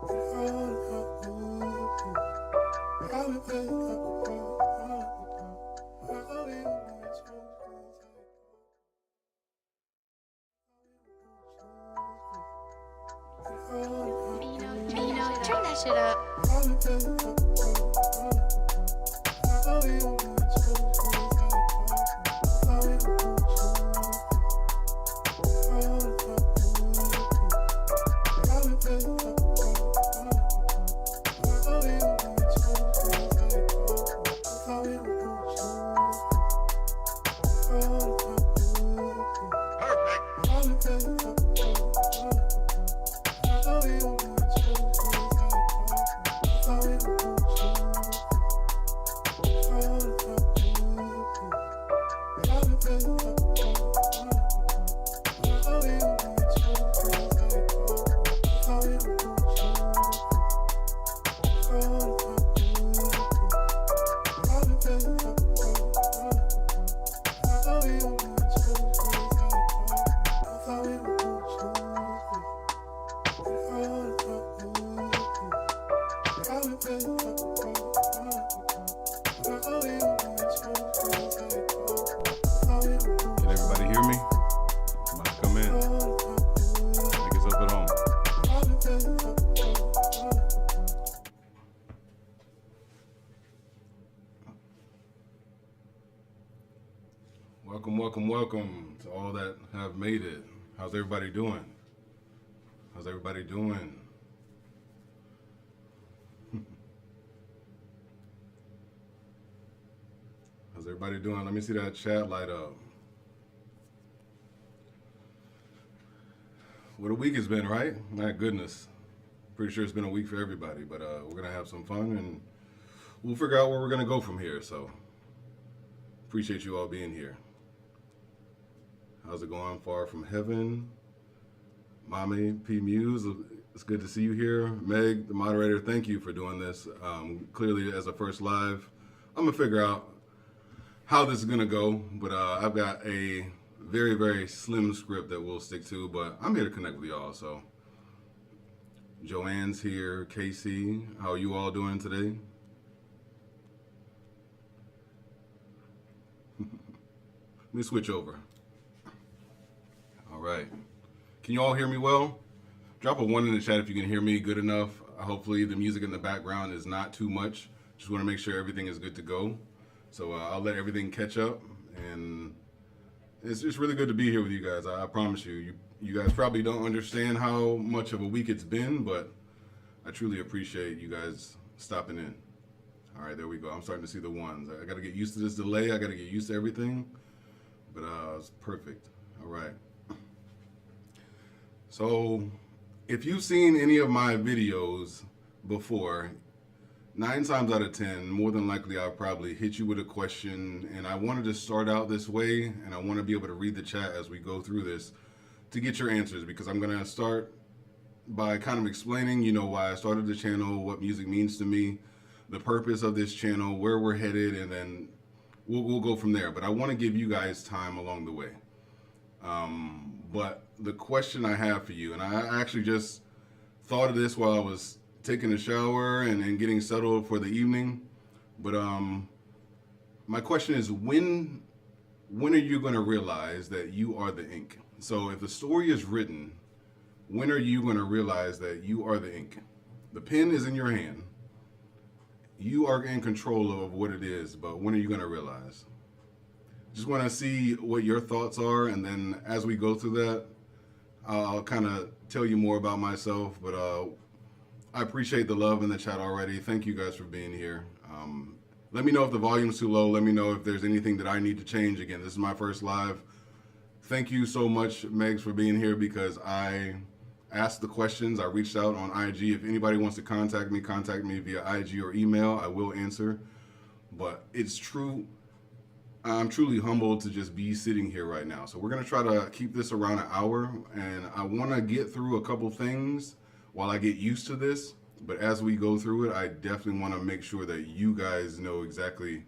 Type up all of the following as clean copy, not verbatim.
Turn that shit up. Welcome to all that have made it. How's everybody doing? How's everybody doing? How's everybody doing? Let me see that chat light up. What a week it's been, right? My goodness. Pretty sure it's been a week for everybody, but we're going to have some fun and we'll figure out where we're going to go from here. So appreciate you all being here. How's it going? Far from heaven. Mommy P Muse, it's good to see you here. Meg, the moderator, thank you for doing this. Clearly, as a first live, I'm gonna figure out how this is gonna go, but I've got a very, very slim script that we'll stick to, but I'm here to connect with y'all, so. Joanne's here, Casey, how are you all doing today? Let me switch over. All right. Can you all hear me well? Drop a 1 in the chat if you can hear me good enough. Hopefully the music in the background is not too much. Just want to make sure everything is good to go. So I'll let everything catch up. And it's just really good to be here with you guys. I promise you. You guys probably don't understand how much of a week it's been, but I truly appreciate you guys stopping in. All right, there we go. I'm starting to see the ones. I got to get used to this delay. I got to get used to everything. But it's perfect. All right. So if you've seen any of my videos before, 9 times out of 10, more than likely I'll probably hit you with a question, and I wanted to start out this way, and I want to be able to read the chat as we go through this to get your answers, because I'm going to start by kind of explaining, why I started the channel, what music means to me, the purpose of this channel, where we're headed, and then we'll go from there. But I want to give you guys time along the way. But the question I have for you, and I actually just thought of this while I was taking a shower and getting settled for the evening, but my question is, when are you going to realize that you are the ink? So if the story is written, when are you going to realize that you are the ink? The pen is in your hand. You are in control of what it is, but when are you going to realize? Just want to see what your thoughts are, and then as we go through that, I'll kind of tell you more about myself, but I appreciate the love in the chat already. Thank you guys for being here. Let me know if the volume's too low. Let me know if there's anything that I need to change. Again, this is my first live. Thank you so much, Megs, for being here, because I asked the questions. I reached out on IG. If anybody wants to contact me via IG or email. I will answer. But it's true. I'm truly humbled to just be sitting here right now. So we're going to try to keep this around an hour, and I want to get through a couple things while I get used to this. But as we go through it, I definitely want to make sure that you guys know exactly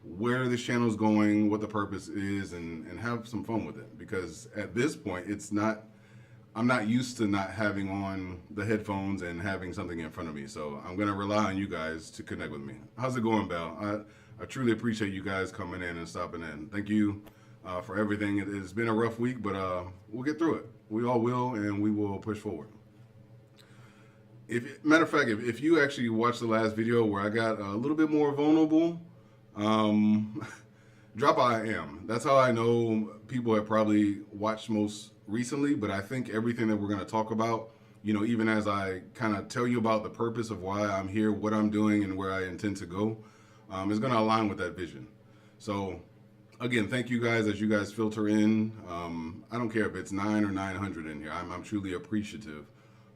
where this channel is going, what the purpose is, and have some fun with it. Because at this point, it's not I'm not used to not having on the headphones and having something in front of me. So I'm going to rely on you guys to connect with me. How's it going, Belle? I truly appreciate you guys coming in and stopping in. Thank you for everything. It's been a rough week, but we'll get through it. We all will, and we will push forward. Matter of fact, if you actually watched the last video where I got a little bit more vulnerable, drop I am. That's how I know people have probably watched most recently, but I think everything that we're going to talk about, even as I kind of tell you about the purpose of why I'm here, what I'm doing, and where I intend to go, is going to align with that vision. So, again, thank you guys as you guys filter in. I don't care if it's 9 or 900 in here. I'm truly appreciative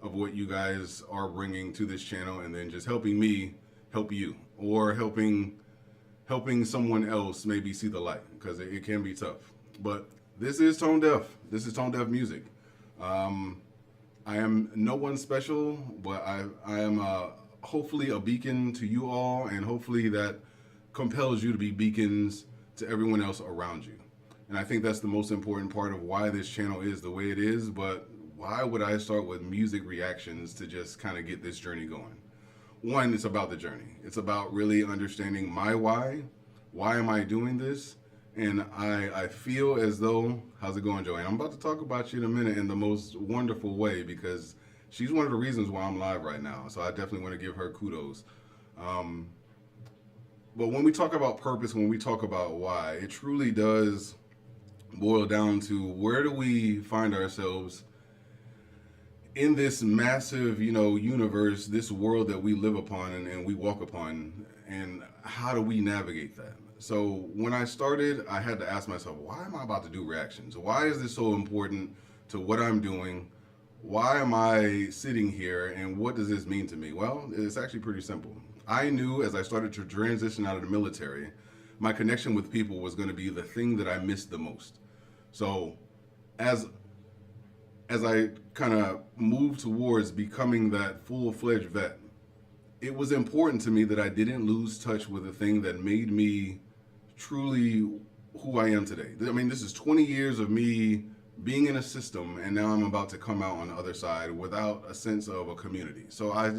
of what you guys are bringing to this channel, and then just helping me help you, or helping someone else maybe see the light, because it can be tough. But this is Tone Deaf. This is Tone Deaf Music. I am no one special, but I am hopefully a beacon to you all, and hopefully that compels you to be beacons to everyone else around you. And I think that's the most important part of why this channel is the way it is. But why would I start with music reactions to just kind of get this journey going? One, it's about the journey. It's about really understanding my why. Why am I doing this? And I feel as though, how's it going, Joanne? I'm about to talk about you in a minute in the most wonderful way, because she's one of the reasons why I'm live right now. So I definitely want to give her kudos. But when we talk about purpose, when we talk about why, it truly does boil down to, where do we find ourselves in this massive, universe, this world that we live upon and we walk upon, and how do we navigate that? So when I started, I had to ask myself, why am I about to do reactions? Why is this so important to what I'm doing? Why am I sitting here, and what does this mean to me? Well, it's actually pretty simple. I knew as I started to transition out of the military, my connection with people was going to be the thing that I missed the most. So as I kind of moved towards becoming that full-fledged vet, it was important to me that I didn't lose touch with the thing that made me truly who I am today. I mean, this is 20 years of me being in a system, and now I'm about to come out on the other side without a sense of a community. So I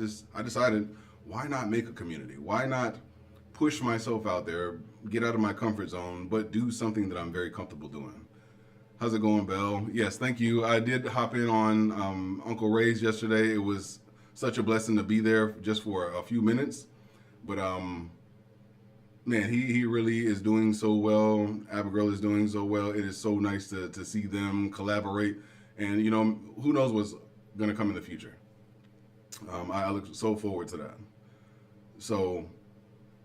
decided, why not make a community? Why not push myself out there, get out of my comfort zone, but do something that I'm very comfortable doing? How's it going, Belle? Yes, thank you. I did hop in on Uncle Ray's yesterday. It was such a blessing to be there just for a few minutes. But man, he really is doing so well. Abigail is doing so well. It is so nice to see them collaborate. And, who knows what's going to come in the future. I look so forward to that. So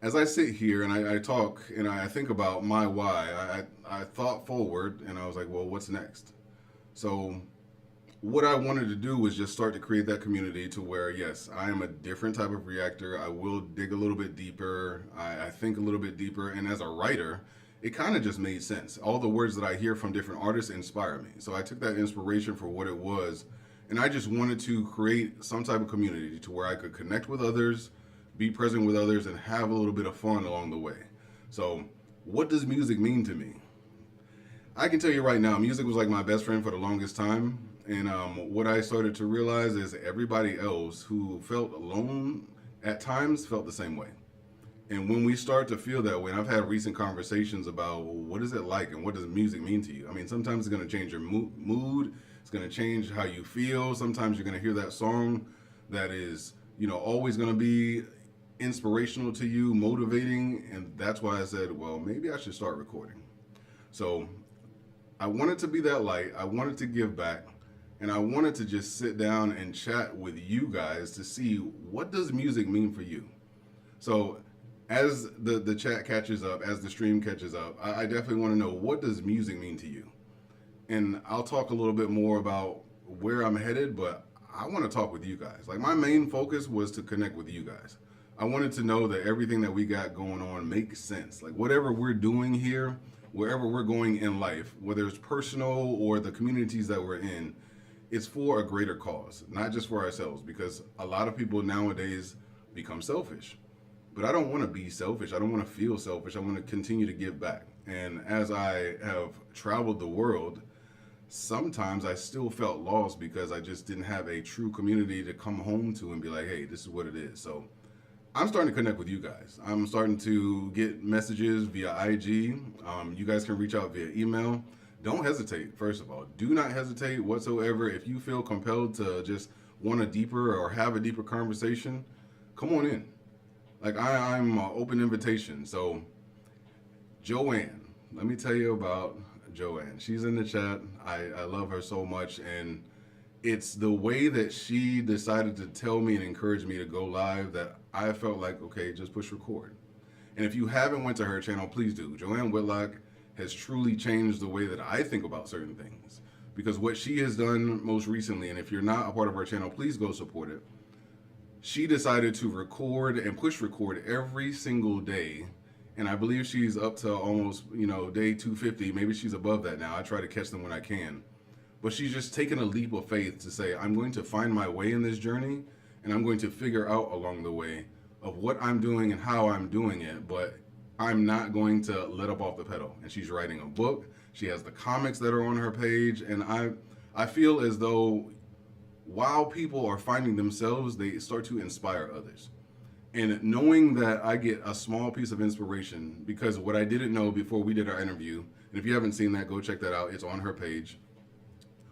as I sit here and I talk and I think about my why, I thought forward, and I was like, well, what's next? So what I wanted to do was just start to create that community to where, yes, I am a different type of reactor. I will dig a little bit deeper. I think a little bit deeper. And as a writer, it kind of just made sense. All the words that I hear from different artists inspire me. So I took that inspiration for what it was, and I just wanted to create some type of community to where I could connect with others, be present with others, and have a little bit of fun along the way. So what does music mean to me? I can tell you right now, music was like my best friend for the longest time. And what I started to realize is everybody else who felt alone at times felt the same way. And when we start to feel that way, and I've had recent conversations about, well, what is it like and what does music mean to you? I mean, sometimes it's going to change your mood. It's going to change how you feel. Sometimes you're going to hear that song that is, always going to be inspirational to you, motivating. And that's why I said, well, maybe I should start recording. So I wanted to be that light. I wanted to give back. And I wanted to just sit down and chat with you guys to see, what does music mean for you? So as the chat catches up, as the stream catches up, I definitely want to know, what does music mean to you? And I'll talk a little bit more about where I'm headed, but I want to talk with you guys. Like, my main focus was to connect with you guys. I wanted to know that everything that we got going on makes sense. Like, whatever we're doing here, wherever we're going in life, whether it's personal or the communities that we're in, it's for a greater cause, not just for ourselves, because a lot of people nowadays become selfish. But I don't want to be selfish. I don't want to feel selfish. I want to continue to give back. And as I have traveled the world, sometimes I still felt lost because I just didn't have a true community to come home to and be like, hey, this is what it is. So I'm starting to connect with you guys. I'm starting to get messages via IG. You guys can reach out via email. Don't hesitate, first of all. Do not hesitate whatsoever. If you feel compelled to just want a deeper or have a deeper conversation, come on in. Like, I'm an open invitation. So, Joanne, let me tell you about Joanne. She's in the chat. I love her so much. And it's the way that she decided to tell me and encourage me to go live that I felt like, okay, just push record. And if you haven't went to her channel, please do. Joanne Whitlock has truly changed the way that I think about certain things. Because what she has done most recently, and if you're not a part of her channel, please go support it. She decided to record and push record every single day. And I believe she's up to almost, day 250. Maybe she's above that now. I try to catch them when I can. But she's just taken a leap of faith to say, I'm going to find my way in this journey, and I'm going to figure out along the way of what I'm doing and how I'm doing it, but I'm not going to let up off the pedal. And she's writing a book. She has the comics that are on her page, and I feel as though while people are finding themselves, they start to inspire others. And knowing that I get a small piece of inspiration, because what I didn't know before we did our interview, and if you haven't seen that, go check that out. It's on her page.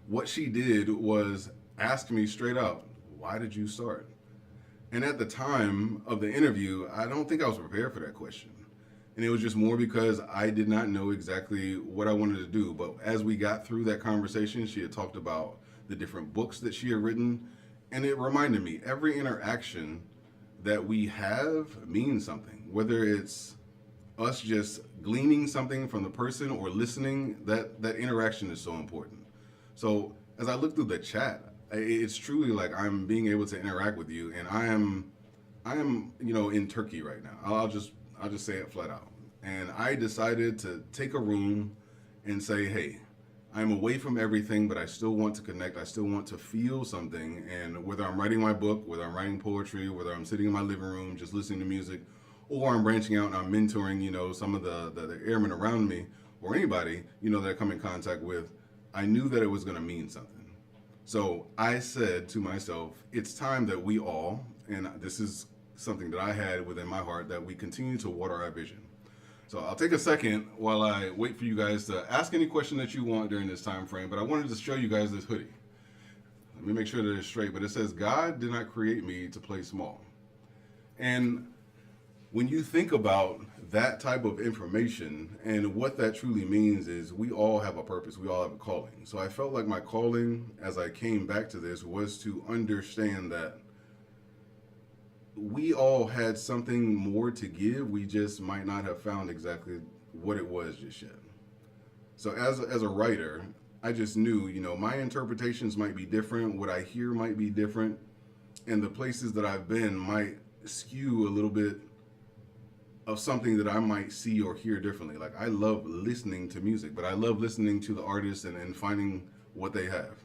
What she did was ask me straight out, why did you start? And at the time of the interview, I don't think I was prepared for that question. And it was just more because I did not know exactly what I wanted to do. But as we got through that conversation, she had talked about the different books that she had written. And it reminded me, every interaction that we have means something. Whether it's us just gleaning something from the person or listening, that interaction is so important. So as I look through the chat, it's truly like I'm being able to interact with you, and I am, in Turkey right now. I'll just say it flat out. And I decided to take a room and say, hey, I'm away from everything, but I still want to connect. I still want to feel something. And whether I'm writing my book, whether I'm writing poetry, whether I'm sitting in my living room just listening to music, or I'm branching out and I'm mentoring, some of the airmen around me, or anybody, that I come in contact with, I knew that it was going to mean something. So I said to myself, it's time that we all, and this is something that I had within my heart, that we continue to water our vision. So I'll take a second while I wait for you guys to ask any question that you want during this time frame, but I wanted to show you guys this hoodie. Let me make sure that it's straight, but it says, God did not create me to play small. And when you think about that type of information, and what that truly means is we all have a purpose, we all have a calling. So I felt like my calling as I came back to this was to understand that we all had something more to give. We just might not have found exactly what it was just yet. So as a writer, I just knew, my interpretations might be different, what I hear might be different, and the places that I've been might skew a little bit of something that I might see or hear differently. Like, I love listening to music, but I love listening to the artists and finding what they have.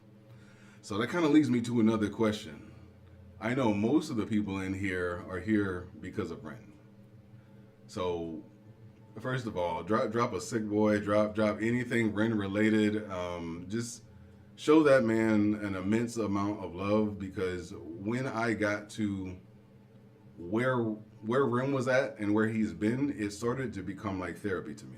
So that kind of leads me to another question. I know most of the people in here are here because of Ren. So first of all, drop a sick boy, drop anything Ren related. Just show that man an immense amount of love, because when I got to where Ren was at and where he's been, it started to become like therapy to me.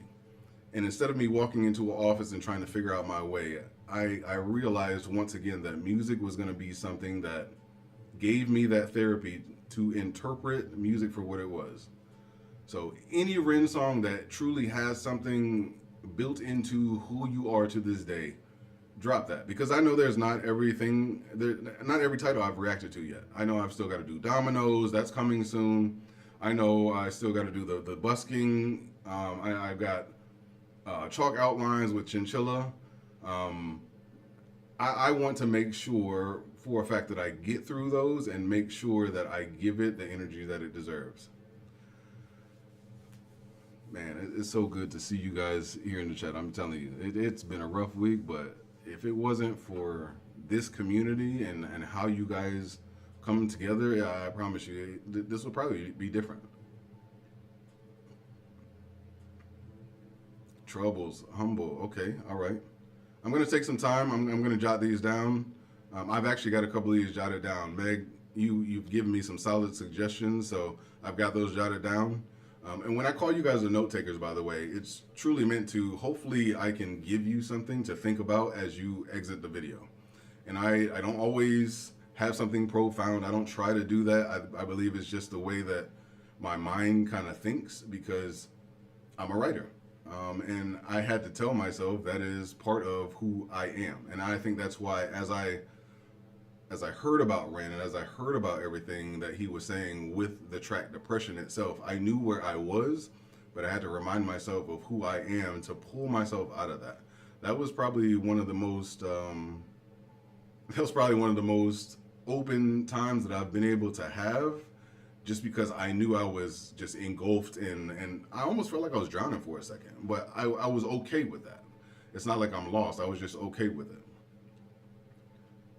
And instead of me walking into an office and trying to figure out my way, I realized once again that music was going to be something that gave me that therapy to interpret music for what it was. So any Ren song that truly has something built into who you are to this day, drop that, because I know there's not every title I've reacted to yet. I know I've still got to do Dominoes, that's coming soon. I know I still got to do the busking. I've got chalk outlines with Chinchilla. I want to make sure for a fact that I get through those and make sure that I give it the energy that it deserves. Man, it's so good to see you guys here in the chat. I'm telling you, it's been a rough week, but if it wasn't for this community and how you guys come together, I promise you, this will probably be different. Troubles, humble, okay, all right. I'm going to take some time. I'm going to jot these down. I've actually got a couple of these jotted down. Meg, you've given me some solid suggestions, so I've got those jotted down. And when I call you guys the note takers, by the way, it's truly meant to, hopefully I can give you something to think about as you exit the video. And I don't always have something profound. I don't try to do that. I believe it's just the way that my mind kind of thinks, because I'm a writer. And I had to tell myself that is part of who I am. And I think that's why as I heard about Ren and as I heard about everything that he was saying with the track Depression itself, I knew where I was, but I had to remind myself of who I am to pull myself out of that. That was probably one of the most open times that I've been able to have, just because I knew I was just engulfed in, and I almost felt like I was drowning for a second, but I was okay with that. It's not like I'm lost. I was just okay with it.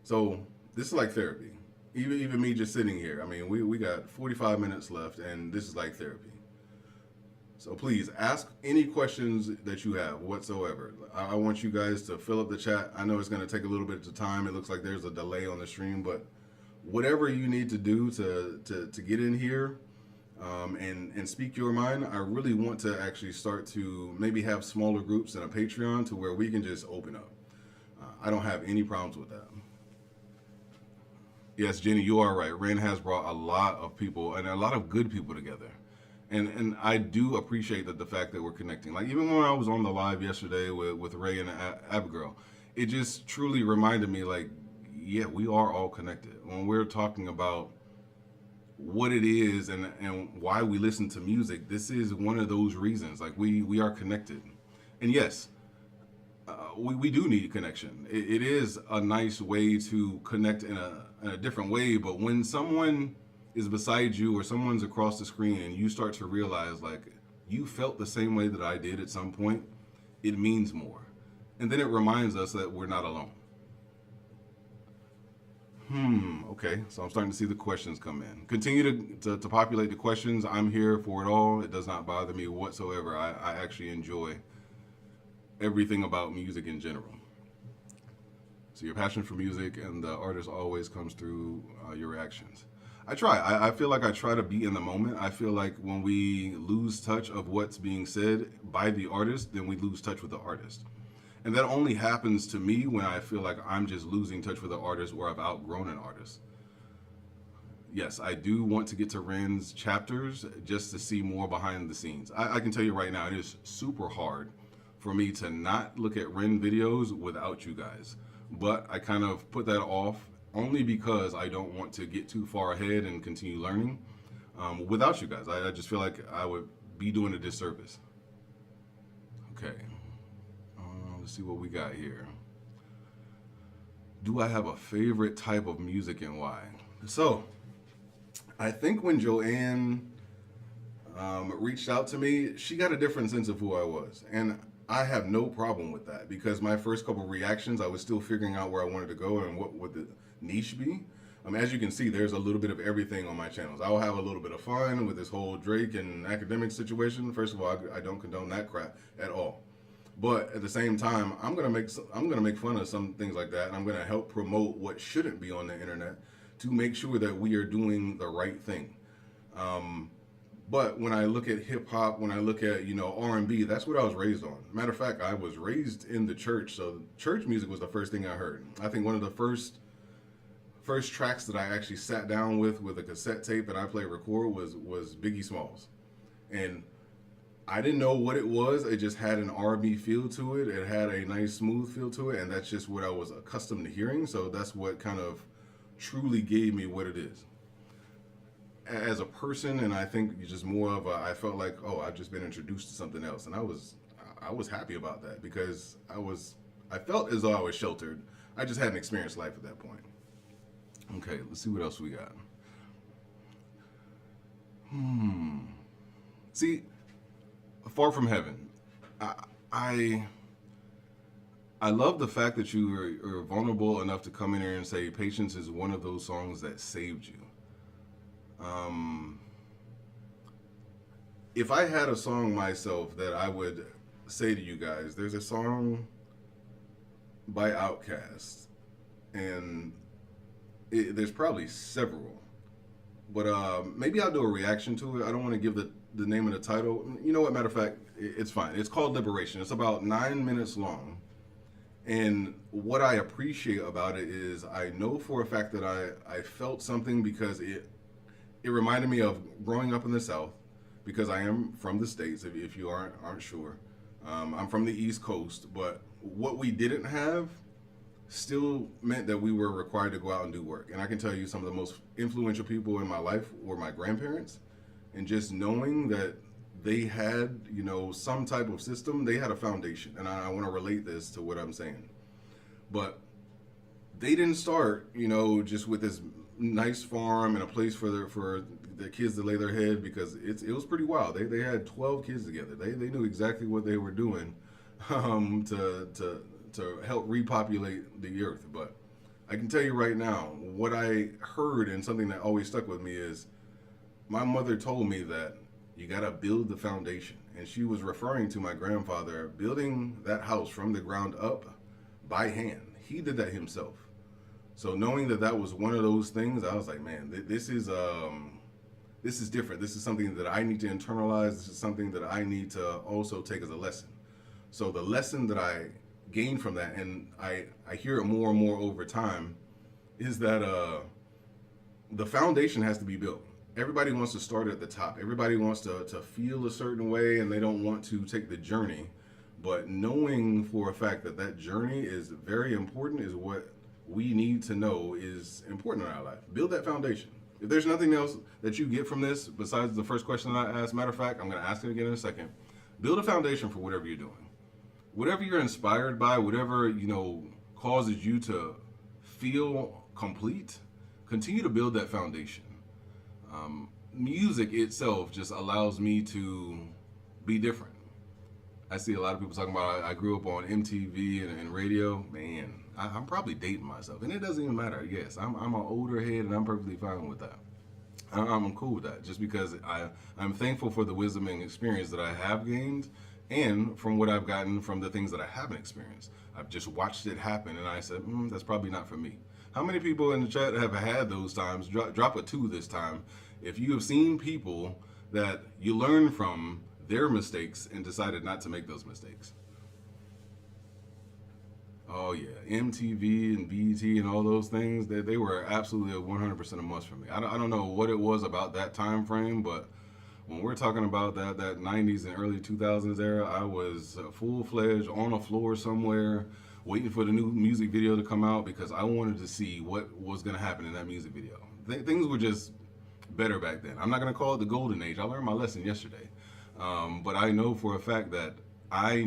So this is like therapy. Even me just sitting here. I mean, we got 45 minutes left, and this is like therapy. So please ask any questions that you have whatsoever. I want you guys to fill up the chat. I know it's going to take a little bit of time. It looks like there's a delay on the stream, but whatever you need to do to get in here and speak your mind, I really want to actually start to maybe have smaller groups and a Patreon to where we can just open up. I don't have any problems with that. Yes, Jenny, you are right. Ren has brought a lot of people and a lot of good people together. And I do appreciate the fact that we're connecting. Like, even when I was on the live yesterday with Ray and Abigail, it just truly reminded me, like, yeah, we are all connected. When we're talking about what it is and why we listen to music, this is one of those reasons. Like, we are connected. And yes, we do need connection. It is a nice way to connect in a different way, but when someone is beside you or someone's across the screen and you start to realize, like, you felt the same way that I did at some point, it means more. And then it reminds us that we're not alone. Okay, so I'm starting to see the questions come in. Continue to populate the questions. I'm here for it all. It does not bother me whatsoever. I actually enjoy everything about music in general. So your passion for music and the artist always comes through your reactions. I try. I feel like I try to be in the moment. I feel like when we lose touch of what's being said by the artist, then we lose touch with the artist. And that only happens to me when I feel like I'm just losing touch with the artist or I've outgrown an artist. Yes, I do want to get to Ren's chapters just to see more behind the scenes. I can tell you right now, it is super hard for me to not look at Ren videos without you guys. But I kind of put that off only because I don't want to get too far ahead and continue learning without you guys. I just feel like I would be doing a disservice. Okay. Let's see what we got here. Do I have a favorite type of music and why? So, I think when Joanne reached out to me, she got a different sense of who I was. And I have no problem with that, because my first couple reactions, I was still figuring out where I wanted to go and what would the niche be. As you can see, there's a little bit of everything on my channels. I'll have a little bit of fun with this whole Drake and academic situation. First of all, I don't condone that crap at all. But at the same time, I'm gonna make fun of some things like that, and I'm gonna help promote what shouldn't be on the internet to make sure that we are doing the right thing. But when I look at hip hop, when I look at R&B, that's what I was raised on. Matter of fact, I was raised in the church, so church music was the first thing I heard. I think one of the first tracks that I actually sat down with a cassette tape and I played record was Biggie Smalls, and I didn't know what it was. It just had an R&B feel to it. It had a nice smooth feel to it, and that's just what I was accustomed to hearing. So that's what kind of truly gave me what it is as a person. And I think just more of I felt like, oh, I've just been introduced to something else, and I was happy about that, because I felt as though I was sheltered. I just hadn't experienced life at that point. Okay, let's see what else we got. See, Far From Heaven. I love the fact that you are vulnerable enough to come in here and say Patience is one of those songs that saved you. If I had a song myself that I would say to you guys, there's a song by Outkast, and there's probably several, but maybe I'll do a reaction to it. I don't want to give the name of the title. You know what? Matter of fact, it's fine. It's called Liberation. It's about 9 minutes long. And what I appreciate about it is I know for a fact that I felt something because it reminded me of growing up in the South, because I am from the States, if you aren't sure. I'm from the East Coast, but what we didn't have still meant that we were required to go out and do work. And I can tell you some of the most influential people in my life were my grandparents. And just knowing that they had, some type of system, they had a foundation. And I want to relate this to what I'm saying. But they didn't start, just with this nice farm and a place for the kids to lay their head, because it was pretty wild. They had 12 kids together. They knew exactly what they were doing to help repopulate the earth. But I can tell you right now, what I heard, and something that always stuck with me, is my mother told me that you got to build the foundation. And she was referring to my grandfather building that house from the ground up by hand. He did that himself. So knowing that was one of those things, I was like, man, this is different. This is something that I need to internalize. This is something that I need to also take as a lesson. So the lesson that I gained from that, and I hear it more and more over time, is that the foundation has to be built. Everybody wants to start at the top. Everybody wants to feel a certain way, and they don't want to take the journey. But knowing for a fact that journey is very important is what we need to know is important in our life. Build that foundation. If there's nothing else that you get from this besides the first question that I asked, matter of fact, I'm going to ask it again in a second. Build a foundation for whatever you're doing. Whatever you're inspired by, whatever, causes you to feel complete, continue to build that foundation. Music itself just allows me to be different. I see a lot of people talking about I grew up on MTV and radio. Man, I'm probably dating myself, and it doesn't even matter. Yes, I'm an older head, and I'm perfectly fine with that. I'm cool with that, just because I'm thankful for the wisdom and experience that I have gained, and from what I've gotten from the things that I haven't experienced. I've just watched it happen, and I said, that's probably not for me. How many people in the chat have had those times? Drop a 2 this time. If you have seen people that you learn from their mistakes and decided not to make those mistakes. Oh yeah, MTV and BET and all those things, they were absolutely 100% a must for me. I don't know what it was about that time frame, but when we're talking about that 90s and early 2000s era, I was full-fledged on a floor somewhere waiting for the new music video to come out, because I wanted to see what was going to happen in that music video. Things were just better back then. I'm not going to call it the golden age. I learned my lesson yesterday. But I know for a fact that I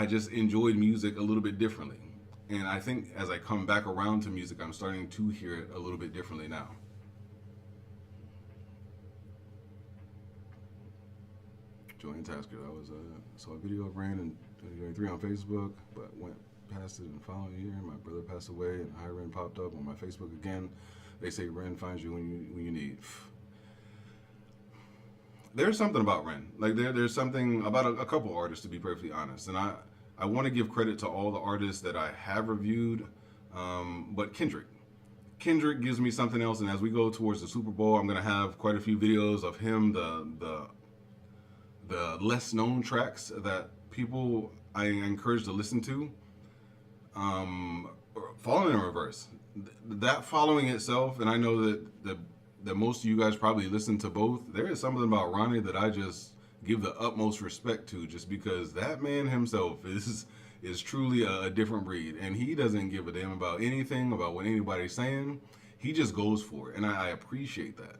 just enjoyed music a little bit differently. And I think as I come back around to music, I'm starting to hear it a little bit differently now. Join Tasker. I saw a video of Ren in 2023 on Facebook, but went past it in the following year. My brother passed away, and hi Ren popped up on my Facebook again. They say Ren finds you when you need. There's something about Ren. Like there's something about a couple artists, to be perfectly honest. And I want to give credit to all the artists that I have reviewed, but Kendrick gives me something else. And as we go towards the Super Bowl, I'm gonna have quite a few videos of him, the less known tracks that people I encourage to listen to. Falling in Reverse, that following itself, and I know that most of you guys probably listen to both. There is something about Ronnie that I just give the utmost respect to, just because that man himself is truly a different breed, and he doesn't give a damn about anything, about what anybody's saying. He just goes for it, and I appreciate that.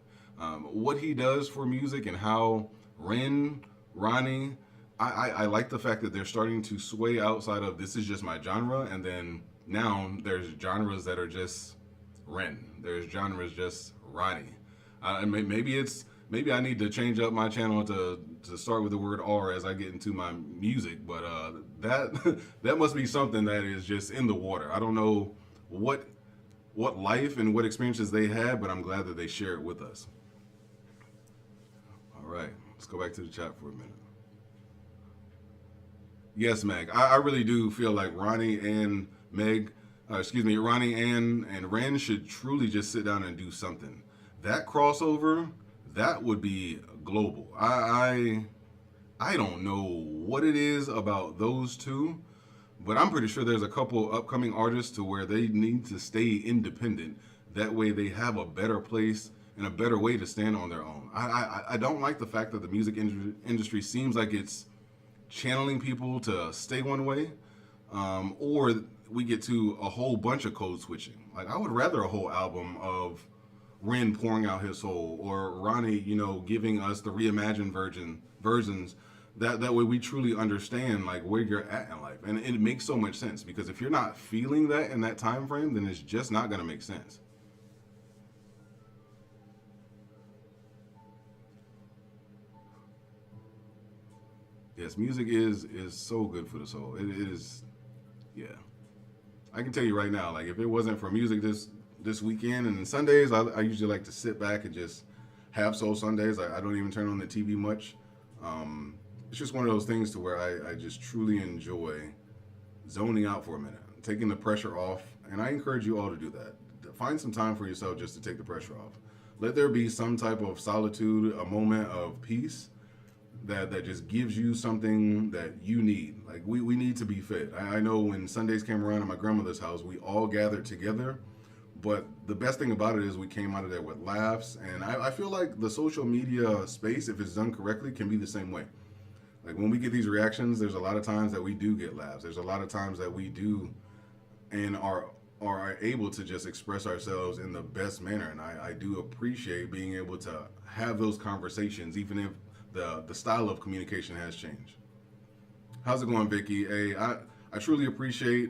What he does for music and how Ronnie, I like the fact that they're starting to sway outside of this is just my genre, and then now there's genres that are just Ren. There's genres just Ronnie. Maybe I need to change up my channel to start with the word R as I get into my music, but that must be something that is just in the water. I don't know what life and what experiences they had, but I'm glad that they share it with us. All right, let's go back to the chat for a minute. Yes, Meg. I really do feel like Ronnie and Ren should truly just sit down and do something. That crossover, that would be global. I don't know what it is about those two, but I'm pretty sure there's a couple upcoming artists to where they need to stay independent. That way they have a better place and a better way to stand on their own. I don't like the fact that the industry seems like it's channeling people to stay one way, or we get to a whole bunch of code switching. Like I would rather a whole album of Ren pouring out his soul, or Ronnie, giving us the reimagined versions. That way we truly understand like where you're at in life, and it makes so much sense because if you're not feeling that in that time frame, then it's just not gonna make sense. Yes, music is so good for the soul. It is, yeah. I can tell you right now, like if it wasn't for music this weekend and Sundays, I usually like to sit back and just have soul Sundays. I don't even turn on the TV much. It's just one of those things to where I just truly enjoy zoning out for a minute, taking the pressure off, and I encourage you all to do that. Find some time for yourself just to take the pressure off. Let there be some type of solitude, a moment of peace that just gives you something that you need. Like we need to be fed. I know when Sundays came around at my grandmother's house, we all gathered together. But the best thing about it is we came out of there with laughs. And I feel like the social media space, if it's done correctly, can be the same way. Like when we get these reactions, there's a lot of times that we do get laughs. There's a lot of times that we do and are able to just express ourselves in the best manner. And I do appreciate being able to have those conversations, even if the style of communication has changed. How's it going, Vicky? Hey, I truly appreciate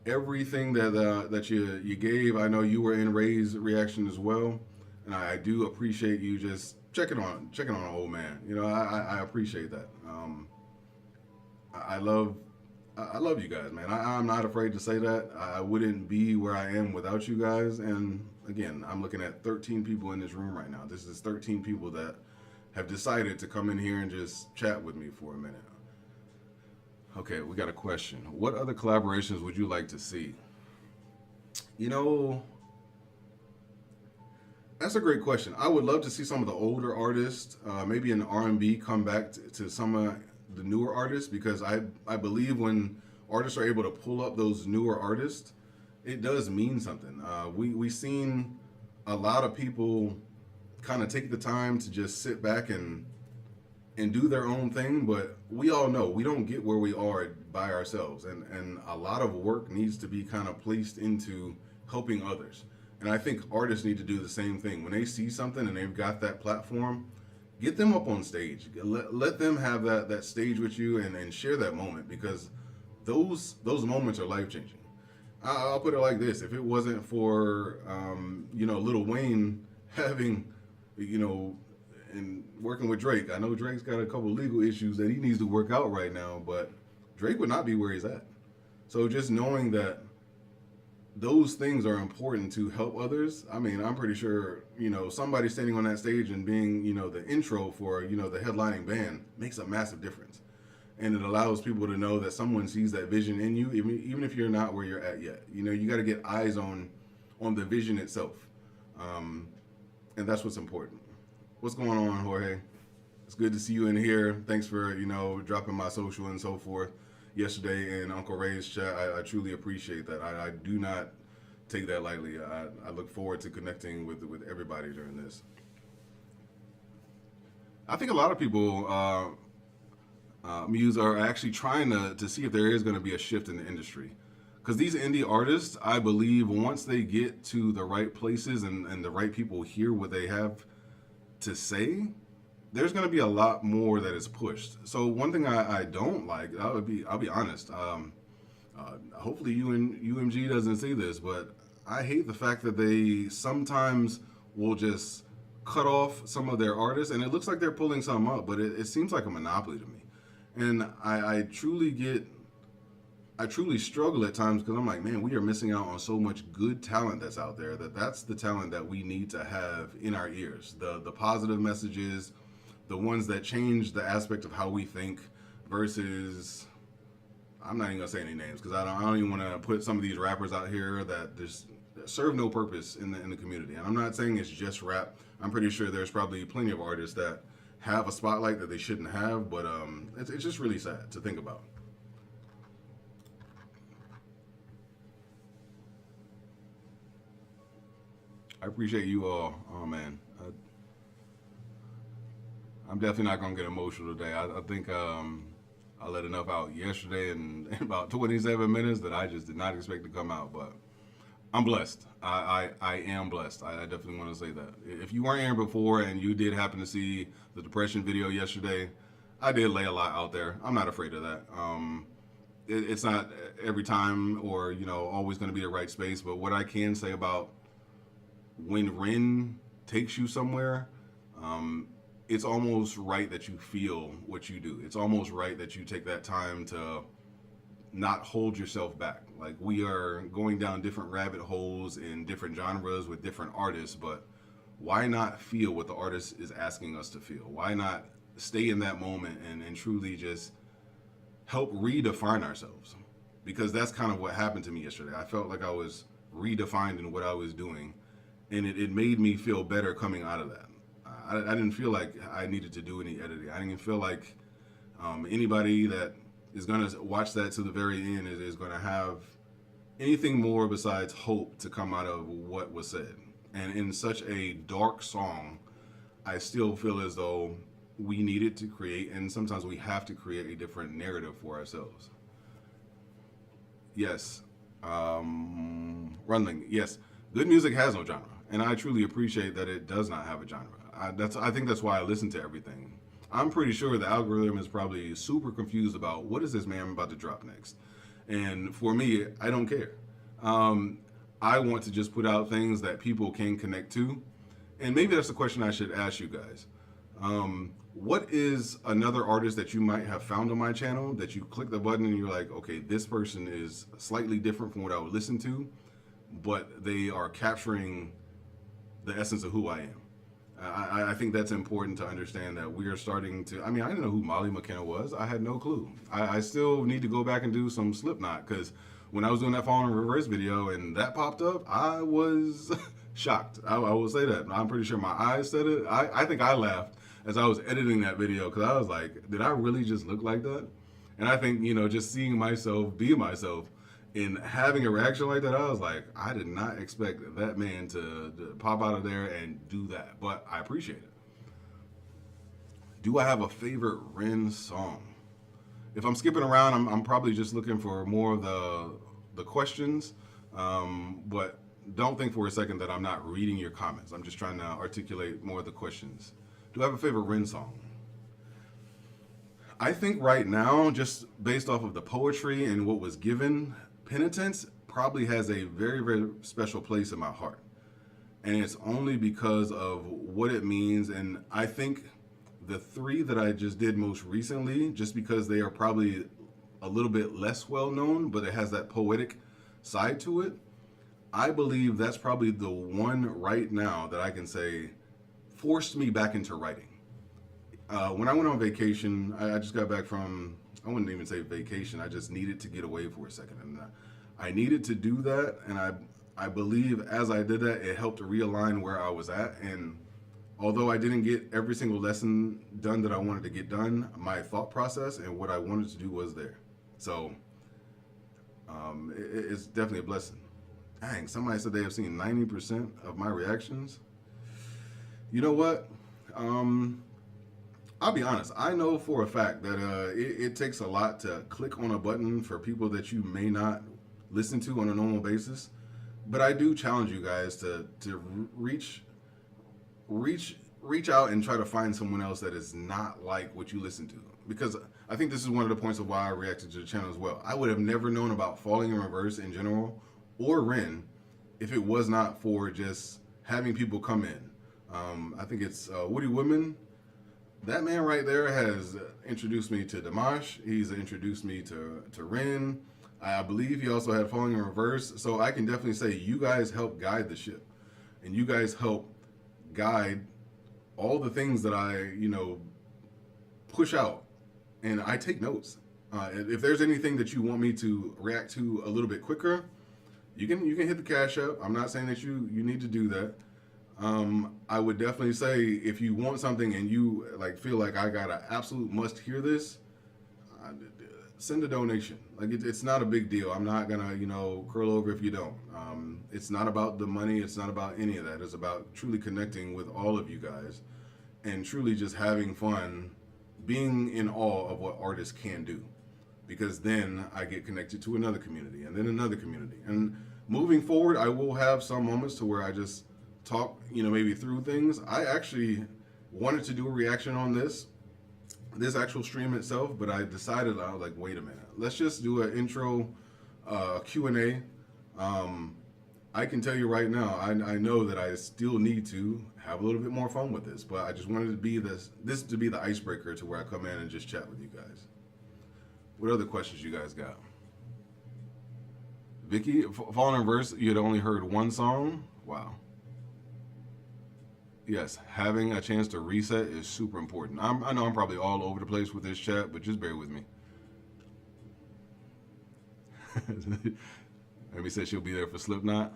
everything that you gave. I know you were in Ray's reaction as well, and I do appreciate you just checking on an old man. I appreciate that. I love I love you guys, man. I'm not afraid to say that. I wouldn't be where I am without you guys. And again, I'm looking at 13 people in this room right now. This is 13 people that have decided to come in here and just chat with me for a minute. Okay, we got a question. What other collaborations would you like to see? You know, that's a great question. I would love to see some of the older artists, maybe in R&B, come back to some of the newer artists, because I believe when artists are able to pull up those newer artists, it does mean something. We've seen a lot of people kind of take the time to just sit back and do their own thing, but we all know we don't get where we are by ourselves, and a lot of work needs to be kind of placed into helping others. And I think artists need to do the same thing. When they see something and they've got that platform, get them up on stage. Let them have that stage with you and share that moment, because those moments are life changing. I'll put it like this: if it wasn't for Lil Wayne having and working with Drake, I know Drake's got a couple legal issues that he needs to work out right now, but Drake would not be where he's at. So just knowing that those things are important to help others. I mean, I'm pretty sure, somebody standing on that stage and being, the intro for, the headlining band makes a massive difference. And it allows people to know that someone sees that vision in you, even if you're not where you're at yet. You got to get eyes on the vision itself. And that's what's important. What's going on, Jorge? It's good to see you in here. Thanks for, dropping my social and so forth yesterday in Uncle Ray's chat. I truly appreciate that. I do not take that lightly. I look forward to connecting with everybody during this. I think a lot of people, Muse, are actually trying to see if there is going to be a shift in the industry. Because these indie artists, I believe, once they get to the right places and the right people hear what they have to say, there's going to be a lot more that is pushed. So one thing I don't like, I'll be honest. Hopefully UMG doesn't see this, but I hate the fact that they sometimes will just cut off some of their artists, and it looks like they're pulling some up, but it seems like a monopoly to me. And I truly struggle at times, because I'm like, man, we are missing out on so much good talent that's out there. That's the talent that we need to have in our ears. The positive messages, the ones that change the aspect of how we think, versus I'm not even gonna say any names because I don't even want to put some of these rappers out here that just serve no purpose in the community. And I'm not saying it's just rap. I'm pretty sure there's probably plenty of artists that have a spotlight that they shouldn't have, but it's just really sad to think about. I appreciate you all. Oh man, I'm definitely not gonna get emotional today. I think I let enough out yesterday in about 27 minutes that I just did not expect to come out. But I'm blessed. I am blessed. I definitely want to say that. If you weren't here before and you did happen to see the depression video yesterday, I did lay a lot out there. I'm not afraid of that. It's not every time or always going to be the right space. But what I can say about when Ren takes you somewhere, it's almost right that you feel what you do. It's almost right that you take that time to not hold yourself back. Like, we are going down different rabbit holes in different genres with different artists, but why not feel what the artist is asking us to feel? Why not stay in that moment and truly just help redefine ourselves? Because that's kind of what happened to me yesterday. I felt like I was redefined in what I was doing, and it made me feel better coming out of that. I didn't feel like I needed to do any editing. I didn't feel like anybody that is going to watch that to the very end is going to have anything more besides hope to come out of what was said. And in such a dark song, I still feel as though we needed to create, and sometimes we have to create a different narrative for ourselves. Yes. Runling. Yes. Good music has no genre, and I truly appreciate that it does not have a genre. I think that's why I listen to everything. I'm pretty sure the algorithm is probably super confused about what is this man about to drop next. And for me, I don't care. I want to just put out things that people can connect to. And maybe that's the question I should ask you guys. What is another artist that you might have found on my channel that you click the button and you're like, okay, this person is slightly different from what I would listen to, but they are capturing the essence of who I am? I think that's important to understand, that we are starting to, I didn't know who Molly McKenna was. I had no clue. I still need to go back and do some Slipknot, because when I was doing that Falling in Reverse video and that popped up, I was shocked. I will say that. I'm pretty sure my eyes said it. I think I laughed as I was editing that video, because I was like, did I really just look like that? And I think, just seeing myself be myself and having a reaction like that, I was like, I did not expect that man to pop out of there and do that, but I appreciate it. Do I have a favorite Ren song? If I'm skipping around, I'm probably just looking for more of the questions, but don't think for a second that I'm not reading your comments. I'm just trying to articulate more of the questions. Do I have a favorite Ren song? I think right now, just based off of the poetry and what was given, Penitence probably has a very, very special place in my heart. And it's only because of what it means. And I think the three that I just did most recently, just because they are probably a little bit less well known, but it has that poetic side to it, I believe that's probably the one right now that I can say forced me back into writing. When I went on vacation, I just got back from, I wouldn't even say vacation, I just needed to get away for a second. And I needed to do that, and I believe as I did that, it helped to realign where I was at. And although I didn't get every single lesson done that I wanted to get done, my thought process and what I wanted to do was there. So it's definitely a blessing. Dang, somebody said they have seen 90% of my reactions. You know what? I'll be honest. I know for a fact that it takes a lot to click on a button for people that you may not listen to on a normal basis. But I do challenge you guys to reach out and try to find someone else that is not like what you listen to. Because I think this is one of the points of why I reacted to the channel as well. I would have never known about Falling in Reverse in general or Ren if it was not for just having people come in. I think it's Woody Woodman. That man right there has introduced me to Dimash. He's introduced me to Ren. I believe he also had Falling in Reverse. So I can definitely say you guys help guide the ship. And you guys help guide all the things that I, push out. And I take notes. If there's anything that you want me to react to a little bit quicker, you can hit the cash app. I'm not saying that you need to do that. I would definitely say if you want something and you like feel like I got an absolute must hear this, uh, send a donation. Like it's not a big deal. I'm not gonna curl over if you don't. It's not about the money. It's not about any of that. It's about truly connecting with all of you guys and truly just having fun, being in awe of what artists can do. Because then I get connected to another community and then another community. And moving forward, I will have some moments to where I just talk, maybe through things. I actually wanted to do a reaction on this actual stream itself, but I decided, I was like, wait a minute, let's just do an intro Q&A. I can tell you right now, I know that I still need to have a little bit more fun with this, but I just wanted to be this to be the icebreaker to where I come in and just chat with you guys. What other questions you guys got? Vicky, Fallen in Verse, you had only heard one song? Wow. Yes, having a chance to reset is super important. I know I'm probably all over the place with this chat, but just bear with me. Amy said she'll be there for Slipknot.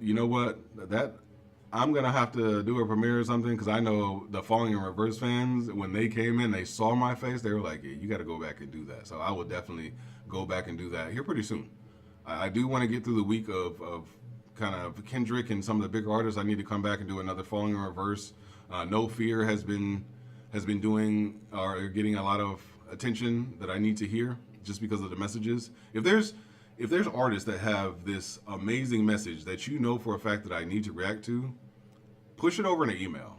You know what? I'm gonna have to do a premiere or something because I know the Falling in Reverse fans, when they came in, they saw my face, they were like, yeah, you got to go back and do that. So I will definitely go back and do that here pretty soon. I do want to get through the week of kind of Kendrick and some of the bigger artists. I need to come back and do another Falling in Reverse. No Fear has been doing or getting a lot of attention that I need to hear just because of the messages. If there's artists that have this amazing message that you know for a fact that I need to react to, push it over in an email.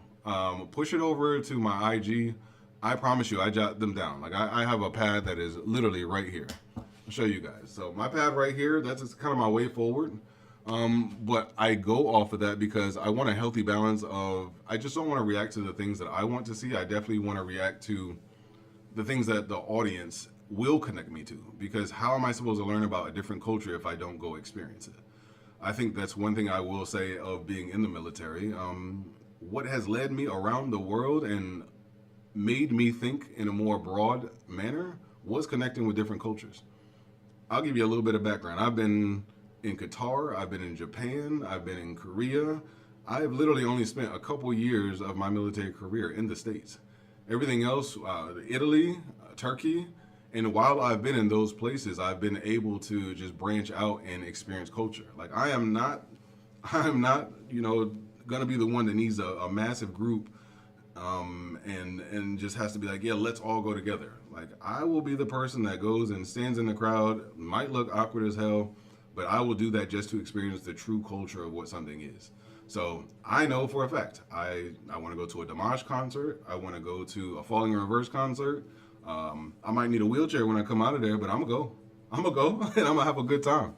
Push it over to my IG. I promise you, I jot them down. Like I have a pad that is literally right here. I'll show you guys. So my pad right here, that's just kind of my way forward. But I go off of that because I want a healthy balance of, I just don't want to react to the things that I want to see. I definitely want to react to the things that the audience will connect me to, because how am I supposed to learn about a different culture if I don't go experience it? I think that's one thing I will say of being in the military. What has led me around the world and made me think in a more broad manner was connecting with different cultures. I'll give you a little bit of background. I've been in Qatar, I've been in Japan, I've been in Korea. I've literally only spent a couple years of my military career in the States. Everything else, Italy, Turkey, and while I've been in those places, I've been able to just branch out and experience culture. Like I'm not, gonna be the one that needs a massive group, and just has to be like, yeah, let's all go together. Like I will be the person that goes and stands in the crowd, might look awkward as hell, but I will do that just to experience the true culture of what something is. So I know for a fact, I want to go to a Dimash concert. I want to go to a Falling in Reverse concert. I might need a wheelchair when I come out of there, but I'm gonna go, and I'm gonna have a good time.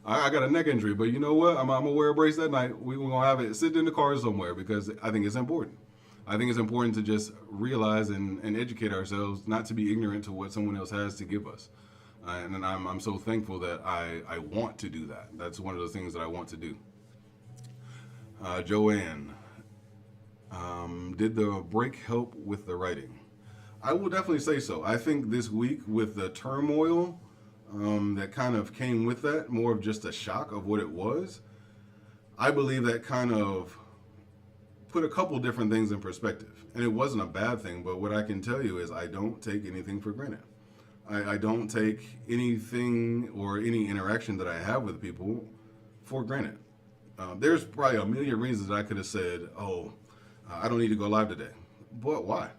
I got a neck injury, but you know what? I'm gonna wear a brace that night. We're gonna have it sit in the car somewhere because I think it's important. I think it's important to just realize and educate ourselves, not to be ignorant to what someone else has to give us. And I'm so thankful that I want to do that. That's one of the things that I want to do. Joanne, did the break help with the writing? I will definitely say so. I think this week with the turmoil that kind of came with that, more of just a shock of what it was, I believe that kind of put a couple different things in perspective. And it wasn't a bad thing, but what I can tell you is I don't take anything for granted. I don't take anything or any interaction that I have with people for granted. There's probably a million reasons that I could have said, I don't need to go live today. But why?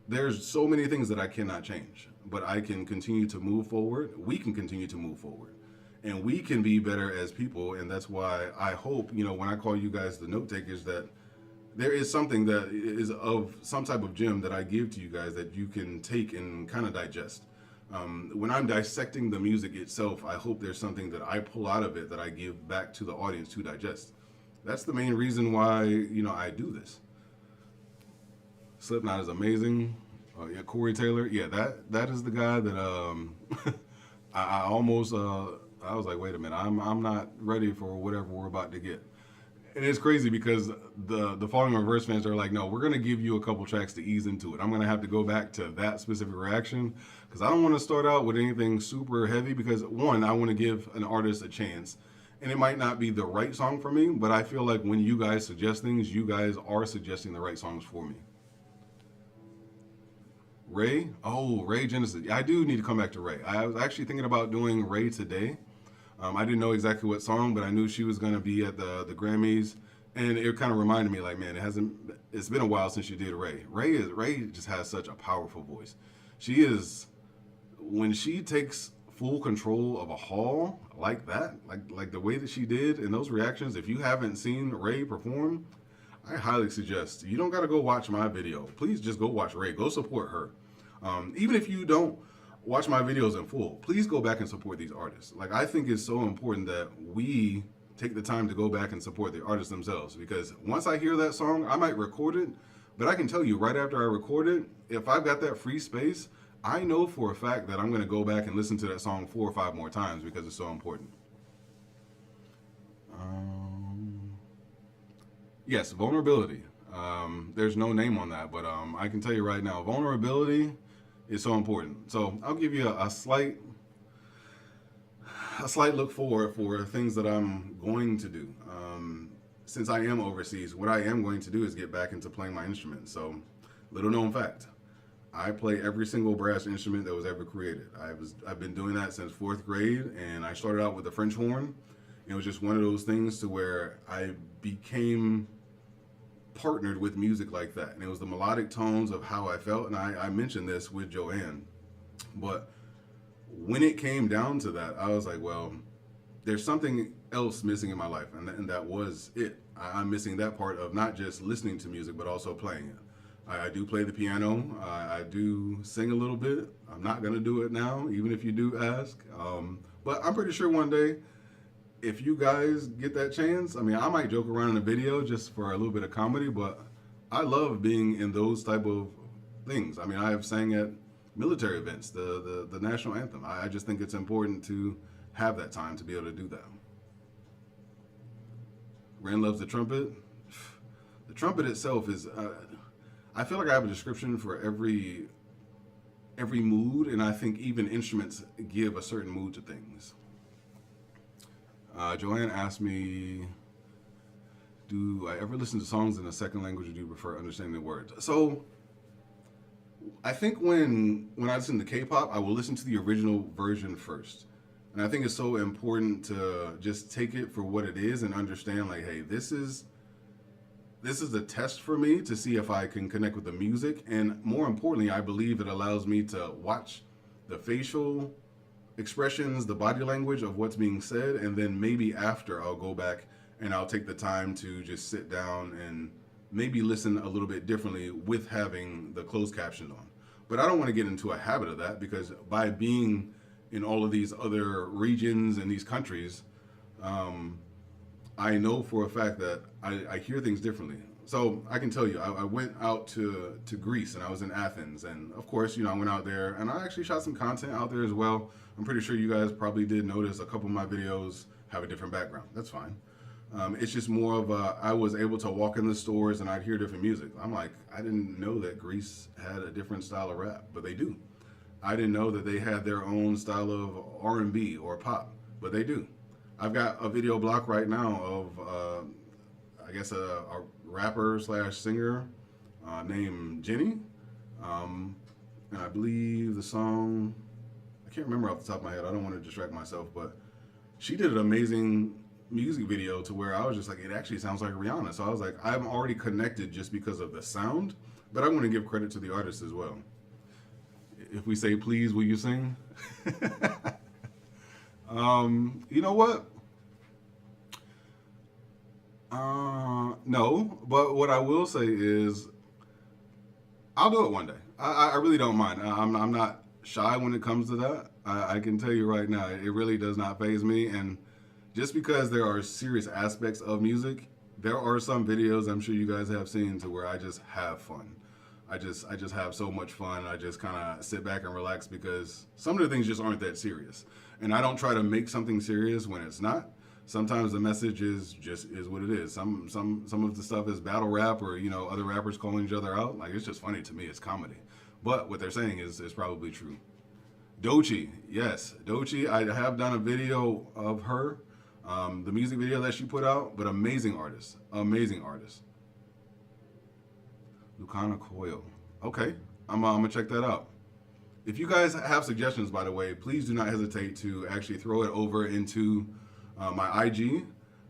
There's so many things that I cannot change, but I can continue to move forward. We can continue to move forward, and we can be better as people. And that's why I hope, when I call you guys the note takers, that there is something that is of some type of gem that I give to you guys that you can take and kind of digest. When I'm dissecting the music itself, I hope there's something that I pull out of it that I give back to the audience to digest. That's the main reason why, I do this. Slipknot is amazing. Yeah, Corey Taylor. Yeah, that is the guy that I almost I was like, wait a minute, I'm not ready for whatever we're about to get. And it's crazy because the Falling in Reverse fans are like, no, we're gonna give you a couple tracks to ease into it. I'm gonna have to go back to that specific reaction because I don't want to start out with anything super heavy because one, I want to give an artist a chance, and it might not be the right song for me, but I feel like when you guys suggest things, you guys are suggesting the right songs for me. Ray, oh Ray Genesis, I do need to come back to Ray. I was actually thinking about doing Ray today. I didn't know exactly what song, but I knew she was going to be at the Grammys, and it kind of reminded me, like, man, it's been a while since you did Ray. Ray just has such a powerful voice. She is, when she takes full control of a hall like that, like the way that she did in those reactions. If you haven't seen Ray perform, I highly suggest you don't got to go watch my video. Please just go watch Ray. Go support her. Even if you don't watch my videos in full, please go back and support these artists. Like, I think it's so important that we take the time to go back and support the artists themselves, because once I hear that song, I might record it, but I can tell you right after I record it, if I've got that free space, I know for a fact that I'm going to go back and listen to that song 4 or 5 more times because it's so important. Yes, vulnerability. There's no name on that, but I can tell you right now, vulnerability is so important. So I'll give you a slight look forward for things that I'm going to do. Since I am overseas, what I am going to do is get back into playing my instrument. So, little known fact, I play every single brass instrument that was ever created. I've been doing that since 4th grade, and I started out with the French horn. It was just one of those things to where I became partnered with music like that, and it was the melodic tones of how I felt. And I mentioned this with Joanne, but when it came down to that, I was like, well, there's something else missing in my life, and that was it. I'm missing that part of not just listening to music but also playing it. I do play the piano. I do sing a little bit. I'm not gonna do it now, even if you do ask, but I'm pretty sure one day, if you guys get that chance, I mean, I might joke around in a video just for a little bit of comedy, but I love being in those type of things. I mean, I have sang at military events, the national anthem. I just think it's important to have that time to be able to do that. Ren loves the trumpet. The trumpet itself is, I feel like I have a description for every mood, and I think even instruments give a certain mood to things. Joanne asked me, do I ever listen to songs in a second language, or do you prefer understanding the words? So I think when I listen to K-pop, I will listen to the original version first. And I think it's so important to just take it for what it is and understand, like, hey, this is a test for me to see if I can connect with the music. And more importantly, I believe it allows me to watch the facial expressions, the body language of what's being said, and then maybe after I'll go back and I'll take the time to just sit down and maybe listen a little bit differently with having the closed captions on. But I don't want to get into a habit of that, because by being in all of these other regions and these countries, I know for a fact that I hear things differently. So I can tell you, I went out to Greece, and I was in Athens, and of course, I went out there and I actually shot some content out there as well. I'm pretty sure you guys probably did notice a couple of my videos have a different background. That's fine. It's just more of I was able to walk in the stores and I'd hear different music. I'm like, I didn't know that Greece had a different style of rap, but they do. I didn't know that they had their own style of R&B or pop, but they do. I've got a video block right now of, I guess, a rapper slash singer named Jenny. And I believe the song, I can't remember off the top of my head. I don't want to distract myself, but she did an amazing music video to where I was just like, it actually sounds like Rihanna. So I was like, I'm already connected just because of the sound, but I want to give credit to the artist as well. If we say, please, will you sing? You know what? No, but what I will say is I'll do it one day. I really don't mind. I'm not shy when it comes to that. I can tell you right now, it really does not faze me. And just because there are serious aspects of music, there are some videos I'm sure you guys have seen to where I just have fun. I just have so much fun. I just kind of sit back and relax because some of the things just aren't that serious. And I don't try to make something serious when it's not. sometimes the message is what it is. Some of the stuff is battle rap or other rappers calling each other out. Like, it's just funny to me. It's comedy, but what they're saying is probably true. Doechii, yes, Doechii. I have done a video of her, the music video that she put out, but amazing artist, amazing artist. Lucana Coyle. Okay, I'm gonna check that out. If you guys have suggestions, by the way, please do not hesitate to actually throw it over into my IG,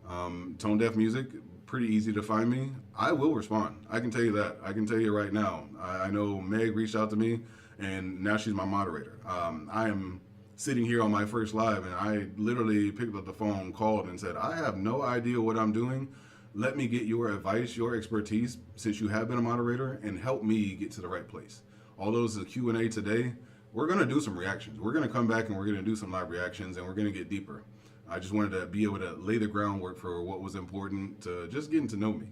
Tone Deaf Music. Pretty easy to find me. I will respond. I can tell you that. I can tell you right now. I know Meg reached out to me, and now she's my moderator. I am sitting here on my first live, and I literally picked up the phone, called, and said, I have no idea what I'm doing. Let me get your advice, your expertise, since you have been a moderator, and help me get to the right place. Although this is a Q&A today, we're going to do some reactions. We're going to come back and we're going to do some live reactions, and we're going to get deeper. I just wanted to be able to lay the groundwork for what was important to just getting to know me.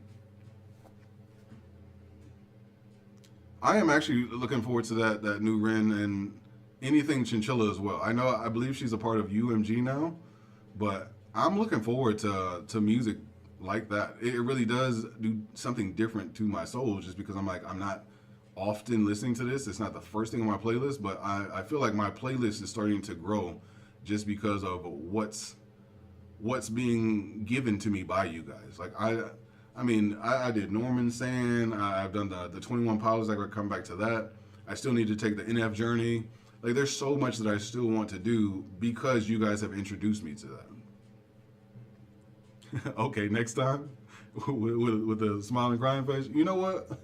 I am actually looking forward to that new Ren and anything Chinchilla as well. I believe she's a part of UMG now, but I'm looking forward to music like that. It really does do something different to my soul, just because I'm not often listening to this. It's not the first thing on my playlist, but I feel like my playlist is starting to grow just because of what's being given to me by you guys. Like I did Norman Sand. I've done the 21 Pilots. I could come back to that. I still need to take the NF journey. Like, there's so much that I still want to do because you guys have introduced me to that. Okay, next time with the smiling crying face. You know what?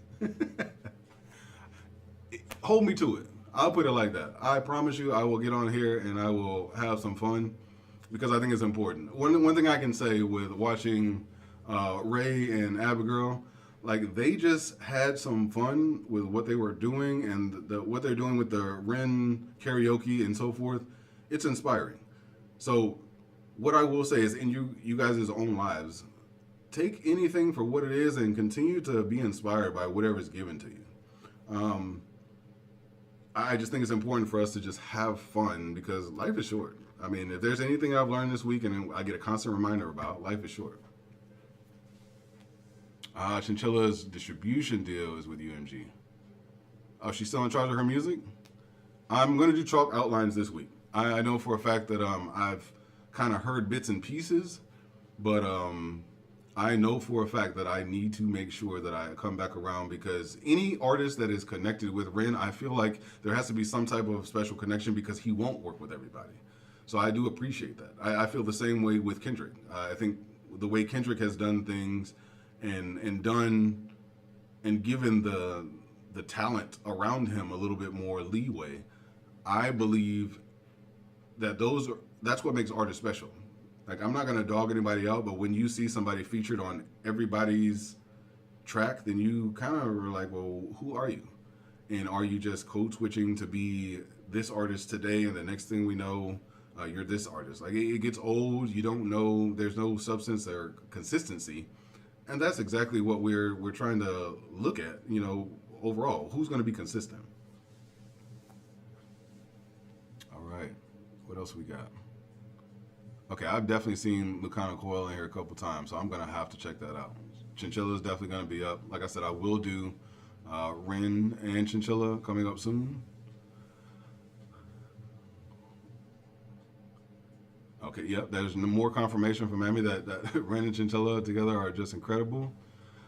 Hold me to it. I'll put it like that. I promise you, I will get on here and I will have some fun because I think it's important. One thing I can say with watching Ray and Abigail, like, they just had some fun with what they were doing, and what they're doing with the Ren karaoke and so forth. It's inspiring. So what I will say is, in you guys' own lives, take anything for what it is and continue to be inspired by whatever is given to you. I just think it's important for us to just have fun because life is short. I mean, if there's anything I've learned this week and I get a constant reminder about, life is short. Chinchilla's distribution deal is with UMG. Oh, she's still in charge of her music? I'm going to do chalk outlines this week. I know for a fact that I've kind of heard bits and pieces, but I know for a fact that I need to make sure that I come back around, because any artist that is connected with Ren, I feel like there has to be some type of special connection because he won't work with everybody. So I do appreciate that. I feel the same way with Kendrick. I think the way Kendrick has done things and done and given the talent around him a little bit more leeway, I believe that that's what makes artists special. Like, I'm not gonna dog anybody out, but when you see somebody featured on everybody's track, then you kind of are like, well, who are you? And are you just code switching to be this artist today, and the next thing we know, you're this artist? Like, it gets old. You don't know. There's no substance or consistency, and that's exactly what we're trying to look at. Overall, who's going to be consistent? All right, what else we got? Okay, I've definitely seen Lucana Coyle in here a couple times, so I'm going to have to check that out. Chinchilla is definitely going to be up. Like I said, I will do Ren and Chinchilla coming up soon. Okay, yep, there's more confirmation from Amy that Ren and Chinchilla together are just incredible.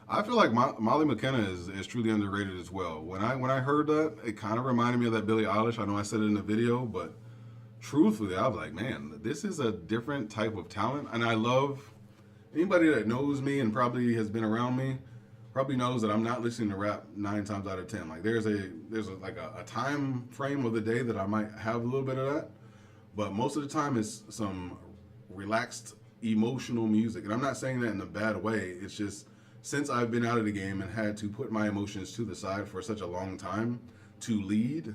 I feel like Molly McKenna is truly underrated as well. When I heard that, it kind of reminded me of that Billie Eilish. I know I said it in the video, but truthfully, I was like, man, this is a different type of talent. And I love anybody that knows me and probably has been around me probably knows that I'm not listening to rap 9 times out of 10. Like, there's a time frame of the day that I might have a little bit of that, but most of the time it's some relaxed, emotional music. And I'm not saying that in a bad way. It's just, since I've been out of the game and had to put my emotions to the side for such a long time to lead,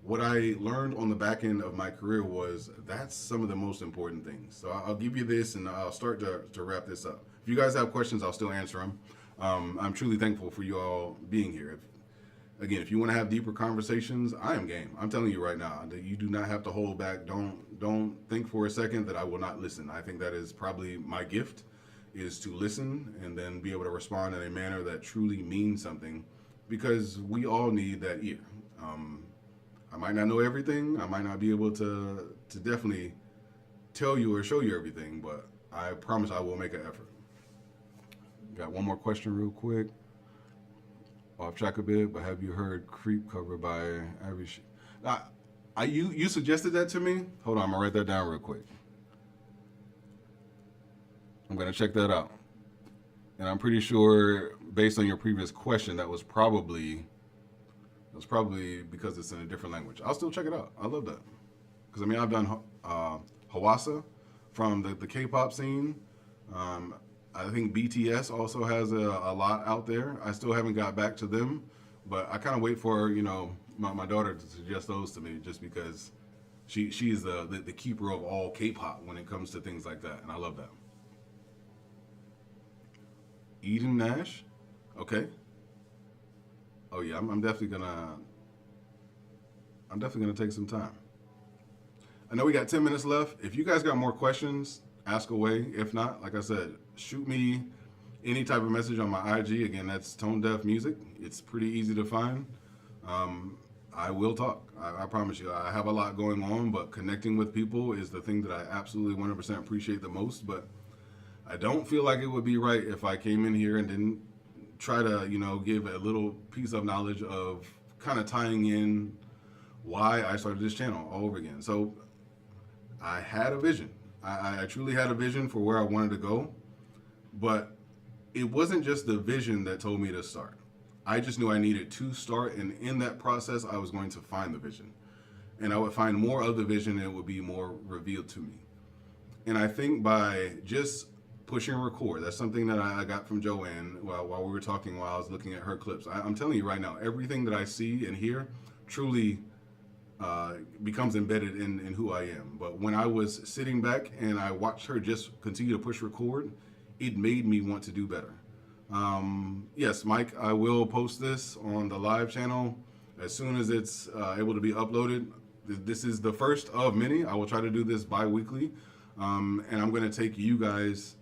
what I learned on the back end of my career was that's some of the most important things. So I'll give you this, and I'll start to wrap this up. If you guys have questions, I'll still answer them. I'm truly thankful for you all being here. Again, if you want to have deeper conversations, I am game. I'm telling you right now that you do not have to hold back. Don't think for a second that I will not listen. I think that is probably my gift, is to listen and then be able to respond in a manner that truly means something, because we all need that ear. I might not know everything. I might not be able to definitely tell you or show you everything, but I promise I will make an effort. Got one more question real quick. Off track a bit, but have you heard "Creep" covered by Average? You suggested that to me. Hold on, I'm gonna write that down real quick. I'm gonna check that out, and I'm pretty sure, based on your previous question, that was probably because it's in a different language. I'll still check it out. I love that, because I mean I've done Hawassa from the K-pop scene. I think BTS also has a lot out there. I still haven't got back to them, but I kind of wait for my daughter to suggest those to me, just because she's the keeper of all K-pop when it comes to things like that, and I love that. Eden Nash, okay. Oh yeah, I'm definitely gonna take some time. I know we got 10 minutes left. If you guys got more questions, ask away. If not, like I said, shoot me any type of message on my IG. Again, that's Tone Deaf Music. It's pretty easy to find. I will talk. I promise you. I have a lot going on, but connecting with people is the thing that I absolutely 100% appreciate the most. But I don't feel like it would be right if I came in here and didn't try to, give a little piece of knowledge of kind of tying in why I started this channel all over again. So I had a vision. I truly had a vision for where I wanted to go, but it wasn't just the vision that told me to start. I just knew I needed to start, and in that process, I was going to find the vision. And I would find more of the vision, and it would be more revealed to me. And I think by just pushing record, that's something that I got from Joanne while we were talking, while I was looking at her clips. I'm telling you right now, everything that I see and hear truly becomes embedded in who I am. But when I was sitting back and I watched her just continue to push record, it made me want to do better. Yes, Mike, I will post this on the live channel as soon as it's able to be uploaded. This is the first of many. I will try to do this bi-weekly, and I'm going to take you guys'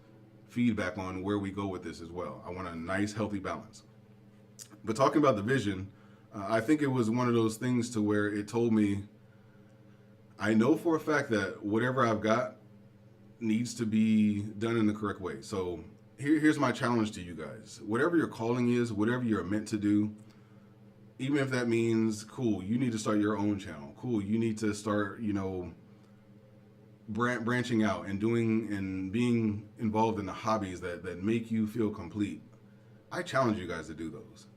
feedback on where we go with this as well. I want a nice, healthy balance. But talking about the vision, I think it was one of those things to where it told me, I know for a fact that whatever I've got needs to be done in the correct way. So here's my challenge to you guys. Whatever your calling is, whatever you're meant to do, even if that means, cool, you need to start your own channel. Cool, you need to start, branching out and doing and being involved in the hobbies that make you feel complete. I challenge you guys to do those.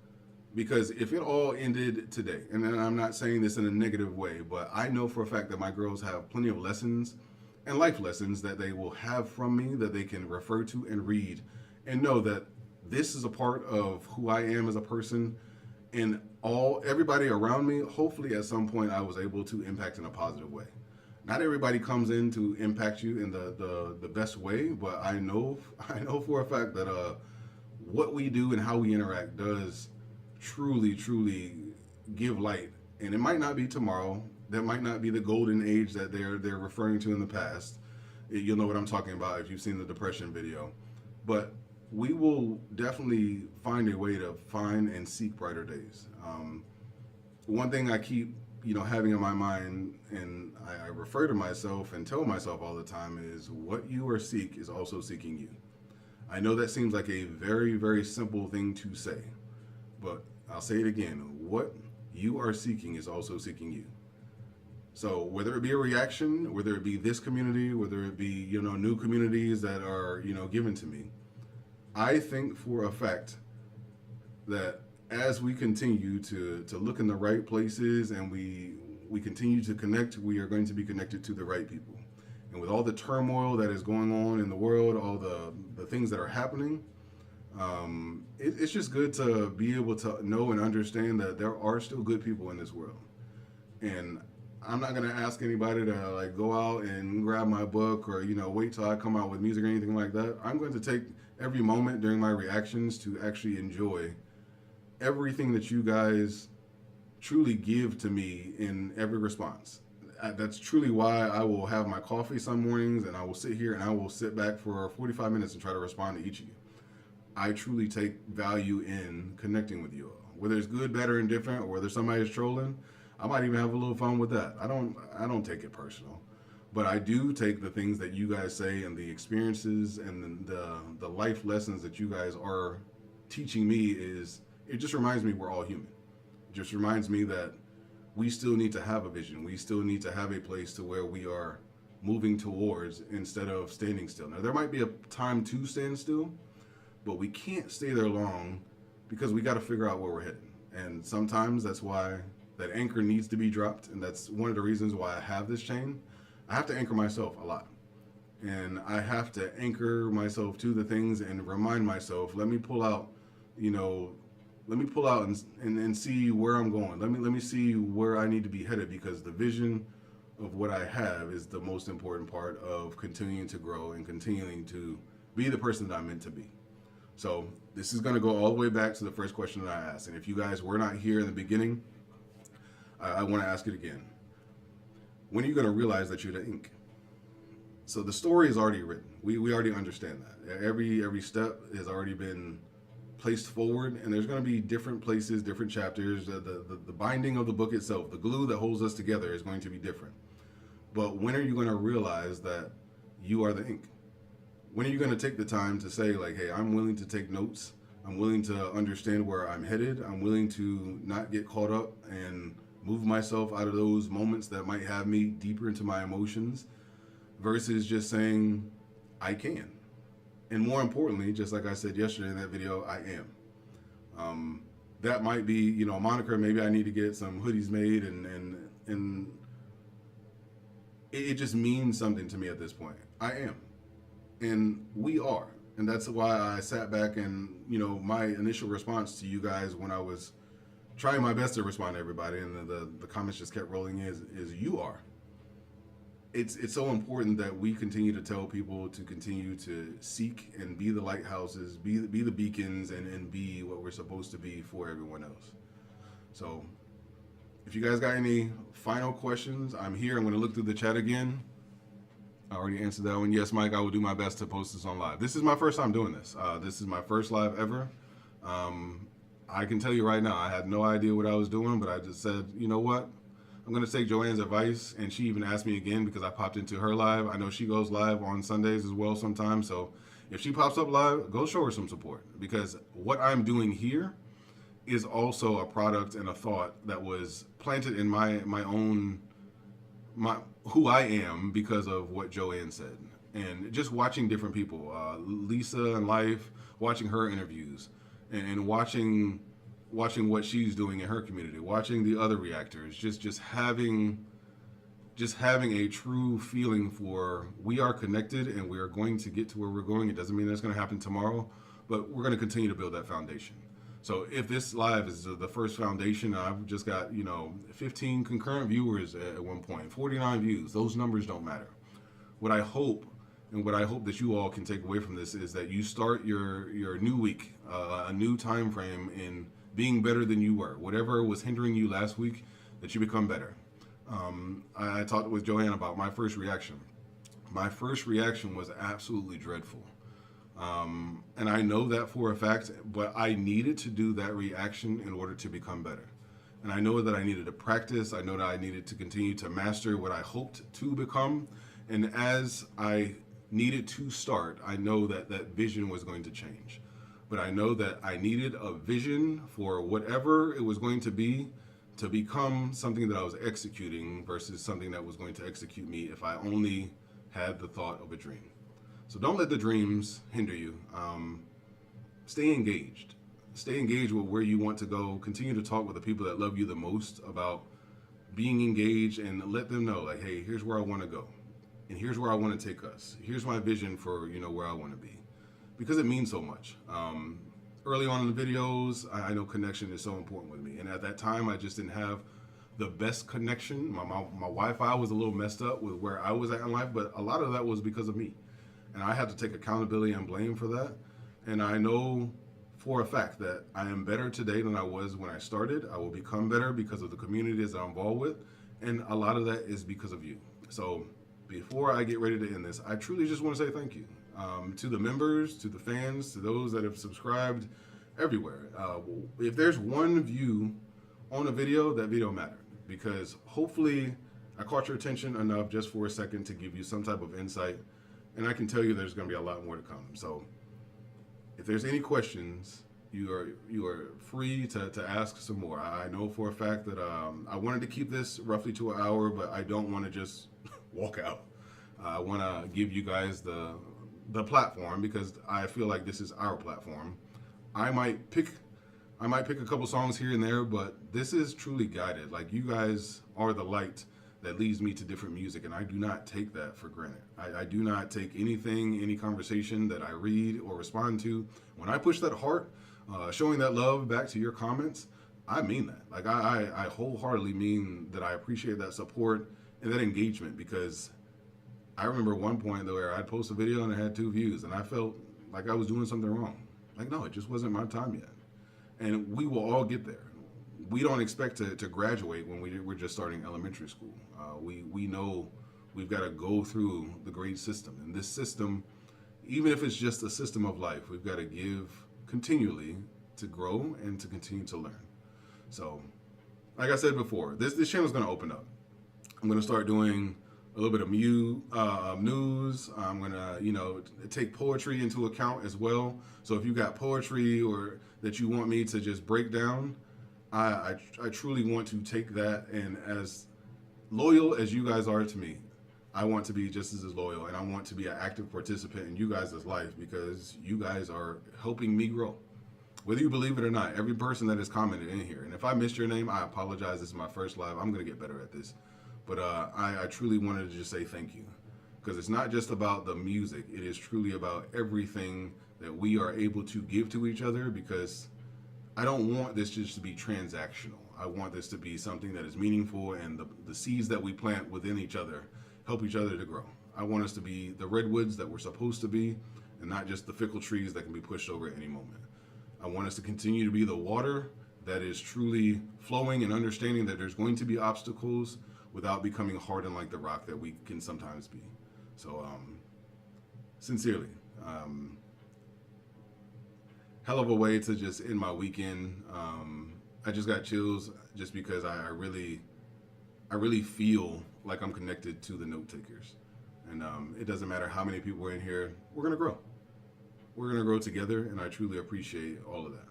Because if it all ended today, and I'm not saying this in a negative way, but I know for a fact that my girls have plenty of lessons and life lessons that they will have from me that they can refer to and read and know that this is a part of who I am as a person, and everybody around me, hopefully at some point I was able to impact in a positive way. Not everybody comes in to impact you in the best way, but I know for a fact that what we do and how we interact does truly give light. And it might not be tomorrow. That might not be the golden age that they're referring to in the past. You'll know what I'm talking about if you've seen the depression video. But we will definitely find a way to find and seek brighter days. One thing I keep having in my mind, and I refer to myself and tell myself all the time, is what you seek is also seeking you. I know that seems like a very, very simple thing to say, but I'll say it again. What you are seeking is also seeking you. So whether it be a reaction, whether it be this community, whether it be, new communities that are, given to me, I think for a fact that as we continue to look in the right places and we continue to connect, we are going to be connected to the right people. And with all the turmoil that is going on in the world, all the things that are happening, it's just good to be able to know and understand that there are still good people in this world. And I'm not going to ask anybody to go out and grab my book or, wait till I come out with music or anything like that. I'm going to take every moment during my reactions to actually enjoy everything that you guys truly give to me in every response. That's truly why I will have my coffee some mornings and I will sit here and I will sit back for 45 minutes and try to respond to each of you. I truly take value in connecting with you all. Whether it's good, better, and different, or whether somebody's trolling, I might even have a little fun with that. I don't take it personal. But I do take the things that you guys say and the experiences and the life lessons that you guys are teaching me is it just reminds me we're all human. It just reminds me that we still need to have a vision. We still need to have a place to where we are moving towards instead of standing still. Now there might be a time to stand still, but we can't stay there long because we got to figure out where we're heading. And sometimes that's why that anchor needs to be dropped, and that's one of the reasons why I have this chain. I have to anchor myself a lot. And I have to anchor myself to the things and remind myself, let me pull out, and see where I'm going. Let me see where I need to be headed, because the vision of what I have is the most important part of continuing to grow and continuing to be the person that I'm meant to be. So this is going to go all the way back to the first question that I asked. And if you guys were not here in the beginning, I want to ask it again. When are you going to realize that you're the ink? So the story is already written. We already understand that. Every step has already been placed forward, and there's going to be different places, different chapters. The binding of the book itself, the glue that holds us together, is going to be different. But when are you going to realize that you are the ink? When are you going to take the time to say, like, hey, I'm willing to take notes. I'm willing to understand where I'm headed. I'm willing to not get caught up and move myself out of those moments that might have me deeper into my emotions, versus just saying, I can. And more importantly, just like I said yesterday in that video, I am. That might be, a moniker. Maybe I need to get some hoodies made, and it just means something to me at this point. I am. And we are. And that's why I sat back and, my initial response to you guys when I was trying my best to respond to everybody, and the comments just kept rolling in, is you are. It's so important that we continue to tell people to continue to seek and be the lighthouses, be the beacons, and be what we're supposed to be for everyone else. So if you guys got any final questions, I'm here. I'm going to look through the chat again. I already answered that one. Yes, Mike, I will do my best to post this on live. This is my first time doing this. This is my first live ever. I can tell you right now, I had no idea what I was doing, but I just said, you know what? I'm going to take Joanne's advice, and she even asked me again because I popped into her live. I know she goes live on Sundays as well sometimes, so if she pops up live, go show her some support, because what I'm doing here is also a product and a thought that was planted in my who I am because of what Joanne said. And just watching different people, Lisa in life, watching her interviews, and watching what she's doing in her community, watching the other reactors, just having a true feeling for we are connected and we are going to get to where we're going. It doesn't mean that's going to happen tomorrow, but we're going to continue to build that foundation. So if this live is the first foundation, I've just got 15 concurrent viewers at one point, 49 views. Those numbers don't matter. What I hope that you all can take away from this is that you start your new week, a new time frame in being better than you were. Whatever was hindering you last week, that you become better. I talked with Joanne about my first reaction. My first reaction was absolutely dreadful. And I know that for a fact, but I needed to do that reaction in order to become better. And I know that I needed to practice. I know that I needed to continue to master what I hoped to become. And as I needed to start, I know that that vision was going to change. But I know that I needed a vision for whatever it was going to be to become something that I was executing versus something that was going to execute me if I only had the thought of a dream. So don't let the dreams hinder you. Stay engaged. Stay engaged with where you want to go. Continue to talk with the people that love you the most about being engaged, and let them know, like, hey, here's where I want to go. And here's where I want to take us. Here's my vision for, where I want to be. Because it means so much. Early on in the videos, I know connection is so important with me. And at that time, I just didn't have the best connection. My Wi-Fi was a little messed up with where I was at in life, but a lot of that was because of me. And I had to take accountability and blame for that. And I know for a fact that I am better today than I was when I started. I will become better because of the communities that I'm involved with, and a lot of that is because of you. So before I get ready to end this, I truly just want to say thank you to the members, to the fans, to those that have subscribed everywhere. If there's one view on a video, that video mattered, because hopefully I caught your attention enough just for a second to give you some type of insight, and I can tell you there's going to be a lot more to come. So if there's any questions, you are free to ask some more. I know for a fact that I wanted to keep this roughly to an hour, but I don't want to just walk out. I want to give you guys the platform, because I feel like this is our platform. I might pick a couple songs here and there, but this is truly guided. Like, you guys are the light that leads me to different music, and I do not take that for granted. I do not take any conversation that I read or respond to. When I push that heart, showing that love back to your comments, I mean that. Like, I wholeheartedly mean that I appreciate that support and that engagement, because I remember one point though where I'd post a video and it had 2 views, and I felt like I was doing something wrong. Like, no, it just wasn't my time yet. And we will all get there. We don't expect to graduate when we're just starting elementary school. We know we've got to go through the grade system. And this system, even if it's just a system of life, we've got to give continually to grow and to continue to learn. So, like I said before, this channel is going to open up. I'm going to start doing a little bit of news. I'm going to, take poetry into account as well. So if you got poetry or that you want me to just break down, I truly want to take that, and as loyal as you guys are to me, I want to be just as loyal, and I want to be an active participant in you guys' life, because you guys are helping me grow. Whether you believe it or not, every person that has commented in here, and if I missed your name, I apologize. This is my first live. I'm going to get better at this. But I truly wanted to just say thank you, because it's not just about the music. It is truly about everything that we are able to give to each other, because I don't want this just to be transactional. I want this to be something that is meaningful, and the seeds that we plant within each other help each other to grow. I want us to be the redwoods that we're supposed to be, and not just the fickle trees that can be pushed over at any moment. I want us to continue to be the water that is truly flowing, and understanding that there's going to be obstacles without becoming hardened like the rock that we can sometimes be. So, sincerely, hell of a way to just end my weekend. I just got chills just because I really feel like I'm connected to the note takers. And it doesn't matter how many people are in here, we're gonna grow. We're gonna grow together, and I truly appreciate all of that.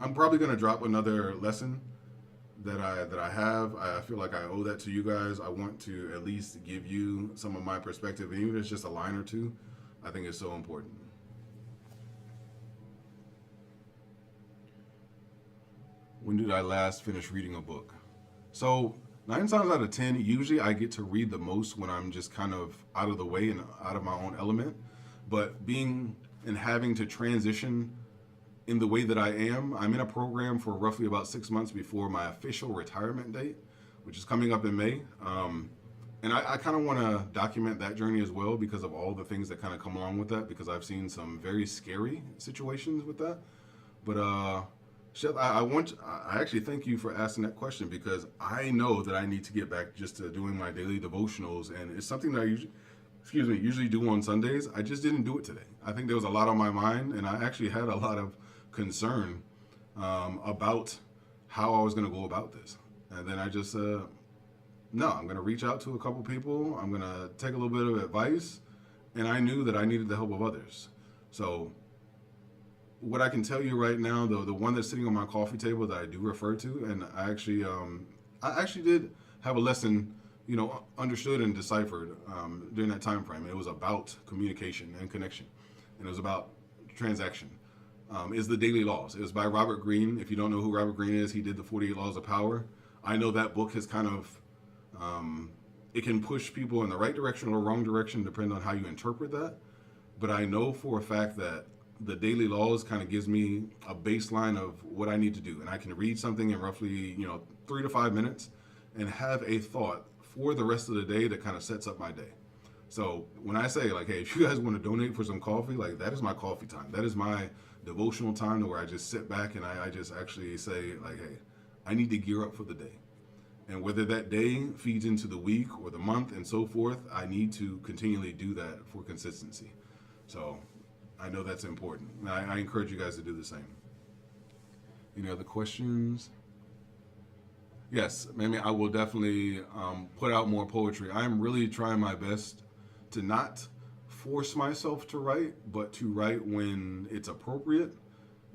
I'm probably gonna drop another lesson that I have. I feel like I owe that to you guys. I want to at least give you some of my perspective, and even if it's just a line or two, I think it's so important. When did I last finish reading a book? So 9 times out of 10, usually I get to read the most when I'm just kind of out of the way and out of my own element. But being and having to transition in the way that I am, I'm in a program for roughly about 6 months before my official retirement date, which is coming up in May. And I kind of want to document that journey as well, because of all the things that kind of come along with that, because I've seen some very scary situations with that. But Chef, I actually thank you for asking that question, because I know that I need to get back just to doing my daily devotionals, and it's something that I usually do on Sundays. I just didn't do it today. I think there was a lot on my mind, and I actually had a lot of concern about how I was going to go about this. And then I just no, I'm going to reach out to a couple people. I'm going to take a little bit of advice, and I knew that I needed the help of others. So what I can tell you right now, though, the one that's sitting on my coffee table that I do refer to, and I actually did have a lesson, understood and deciphered during that time frame. It was about communication and connection, and it was about transaction. Is the Daily Laws. It was by Robert Greene. If you don't know who Robert Greene is, he did the 48 Laws of Power. I know that book has kind of, it can push people in the right direction or wrong direction, depending on how you interpret that. But I know for a fact that the Daily Laws kind of gives me a baseline of what I need to do. And I can read something in roughly, 3 to 5 minutes and have a thought for the rest of the day that kind of sets up my day. So when I say like, hey, if you guys want to donate for some coffee, like that is my coffee time. That is my devotional time to where I just sit back and I just actually say like, hey, I need to gear up for the day. And whether that day feeds into the week or the month and so forth, I need to continually do that for consistency. So I know that's important. And I encourage you guys to do the same. Any other questions? Yes, maybe I will definitely put out more poetry. I'm really trying my best to not force myself to write, but to write when it's appropriate,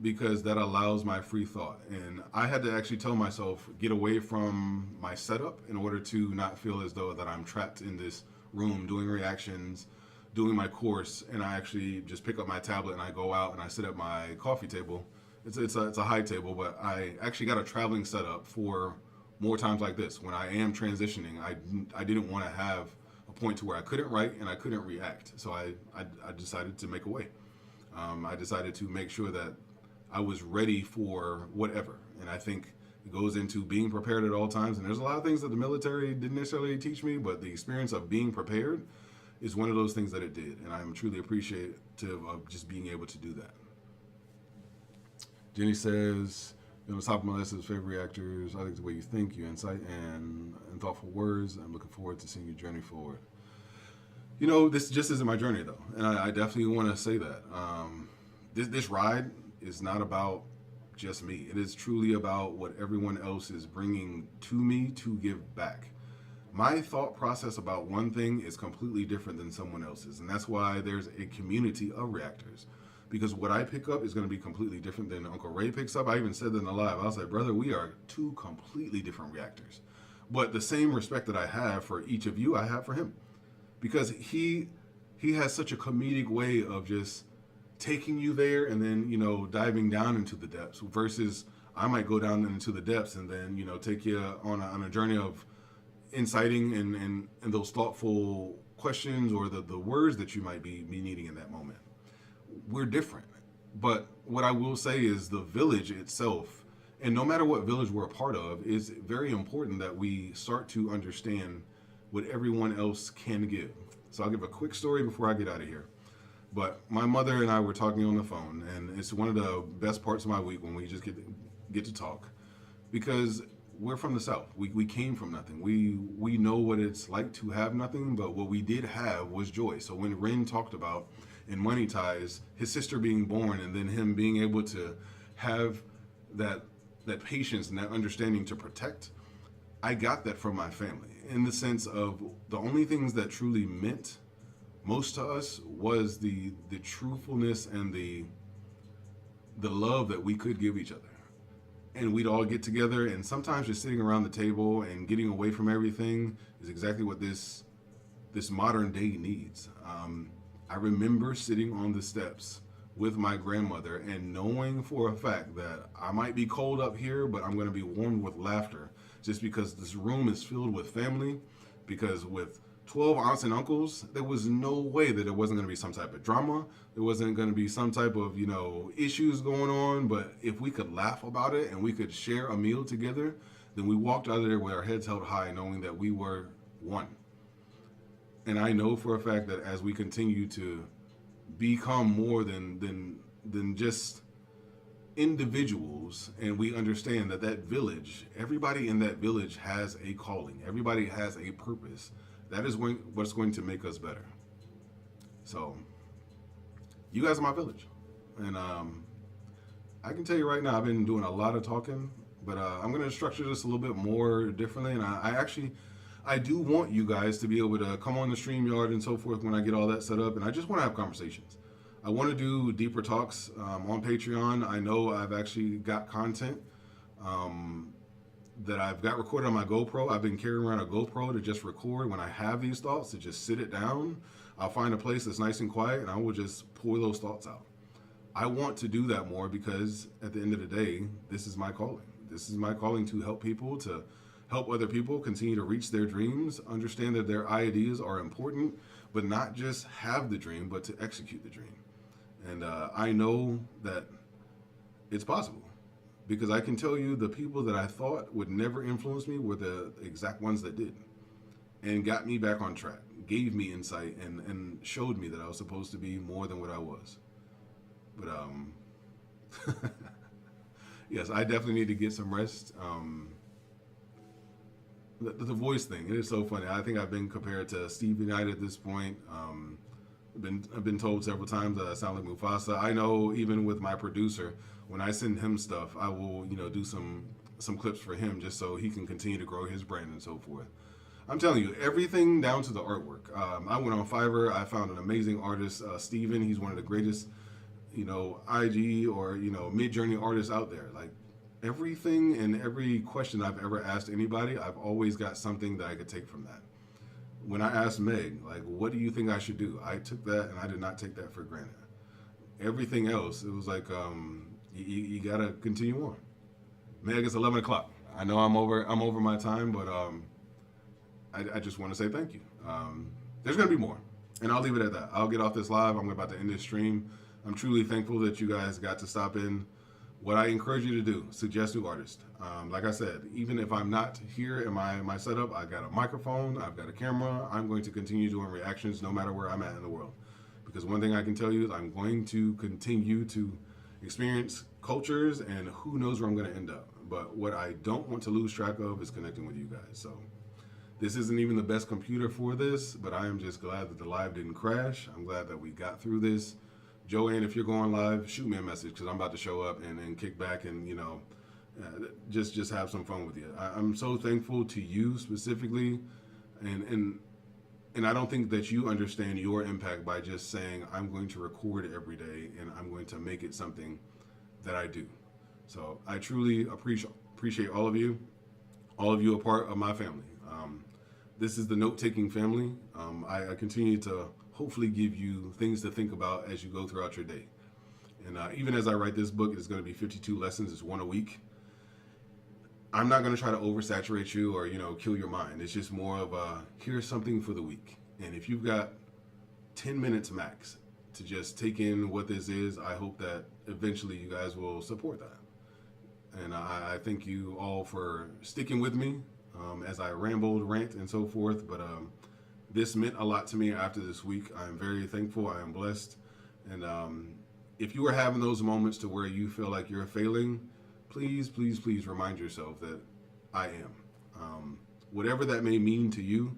because that allows my free thought. And I had to actually tell myself, get away from my setup in order to not feel as though that I'm trapped in this room doing reactions, doing my course, and I actually just pick up my tablet and I go out and I sit at my coffee table. It's a high table, but I actually got a traveling setup for more times like this. When I am transitioning, I didn't want to have a point to where I couldn't write and I couldn't react. So I decided to make a way. I decided to make sure that I was ready for whatever. And I think it goes into being prepared at all times. And there's a lot of things that the military didn't necessarily teach me, but the experience of being prepared is one of those things that it did. And I'm truly appreciative of just being able to do that. Jenny says, on top of my list of favorite reactors, I like the way you think, your insight, and thoughtful words. I'm looking forward to seeing your journey forward. You know, this just isn't my journey, though. And I definitely want to say that. This ride is not about just me. It is truly about what everyone else is bringing to me to give back. My thought process about one thing is completely different than someone else's. And that's why there's a community of reactors. Because what I pick up is going to be completely different than Uncle Ray picks up. I even said that in the live. I was like, brother, we are two completely different reactors. But the same respect that I have for each of you, I have for him. Because he has such a comedic way of just taking you there and then, you know, diving down into the depths, versus I might go down into the depths and then, you know, take you on a journey of inciting and those thoughtful questions or the words that you might be needing in that moment. We're different. But what I will say is the village itself, and no matter what village we're a part of, is very important that we start to understand what everyone else can give. So I'll give a quick story before I get out of here. But my mother and I were talking on the phone, and it's one of the best parts of my week when we just get to talk, because we're from the South. We came from nothing. We know what it's like to have nothing, but what we did have was joy. So when Ren talked about in Money Ties, his sister being born, and then him being able to have that patience and that understanding to protect, I got that from my family, in the sense of the only things that truly meant most to us was the truthfulness and the love that we could give each other. And we'd all get together, and sometimes just sitting around the table and getting away from everything is exactly what this modern day needs. I remember sitting on the steps with my grandmother and knowing for a fact that I might be cold up here, but I'm going to be warmed with laughter, just because this room is filled with family. Because with 12 aunts and uncles, there was no way that there wasn't going to be some type of drama. There wasn't going to be some type of, issues going on. But if we could laugh about it and we could share a meal together, then we walked out of there with our heads held high, knowing that we were one. And I know for a fact that as we continue to become more than just individuals, and we understand that village, everybody in that village has a calling, everybody has a purpose, that is what's going to make us better. So you guys are my village. And I can tell you right now, I've been doing a lot of talking, but I'm going to structure this a little bit more differently. And I do want you guys to be able to come on the StreamYard and so forth when I get all that set up. And I just want to have conversations. I want to do deeper talks on Patreon. I know I've actually got content that I've got recorded on my GoPro. I've been carrying around a GoPro to just record when I have these thoughts, to just sit it down. I'll find a place that's nice and quiet, and I will just pour those thoughts out. I want to do that more because at the end of the day, this is my calling. This is my calling to help people, to help other people continue to reach their dreams, understand that their ideas are important, but not just have the dream, but to execute the dream. And I know that it's possible, because I can tell you the people that I thought would never influence me were the exact ones that did. and got me back on track, gave me insight, and showed me that I was supposed to be more than what I was. But yes, I definitely need to get some rest. The voice thing, it is so funny. I think I've been compared to Stevie Knight at this point. I've been told several times that I sound like Mufasa. I know even with my producer, when I send him stuff, I will do some clips for him just so he can continue to grow his brand and so forth. I'm telling you, everything down to the artwork. I went on Fiverr. I found an amazing artist, Steven. He's one of the greatest, IG or mid-journey artists out there. Like everything and every question I've ever asked anybody, I've always got something that I could take from that. When I asked Meg, like, what do you think I should do? I took that and I did not take that for granted. Everything else, it was like, you gotta continue on. Meg, it's 11 o'clock. I know I'm over my time, but I just want to say thank you. There's gonna be more, and I'll leave it at that. I'll get off this live. I'm about to end this stream. I'm truly thankful that you guys got to stop in. What I encourage you to do, suggest new artists. Like I said, even if I'm not here in my setup, I've got a microphone, I've got a camera, I'm going to continue doing reactions no matter where I'm at in the world. Because one thing I can tell you is I'm going to continue to experience cultures, and who knows where I'm going to end up. But what I don't want to lose track of is connecting with you guys. So this isn't even the best computer for this, but I am just glad that the live didn't crash. I'm glad that we got through this. Joanne, if you're going live, shoot me a message because I'm about to show up and kick back and just have some fun with you. I'm so thankful to you specifically, and I don't think that you understand your impact by just saying I'm going to record every day and I'm going to make it something that I do. So I truly appreciate all of you. All of you are part of my family. This is the note-taking family. I continue to hopefully give you things to think about as you go throughout your day. And even as I write this book, it's going to be 52 lessons. It's one a week. I'm not going to try to oversaturate you or, kill your mind. It's just more of here's something for the week. And if you've got 10 minutes max to just take in what this is, I hope that eventually you guys will support that. And I thank you all for sticking with me as I rambled, rant, and so forth. But this meant a lot to me after this week. I am very thankful. I am blessed. And if you are having those moments to where you feel like you're failing, please, please, please remind yourself that I am. Whatever that may mean to you,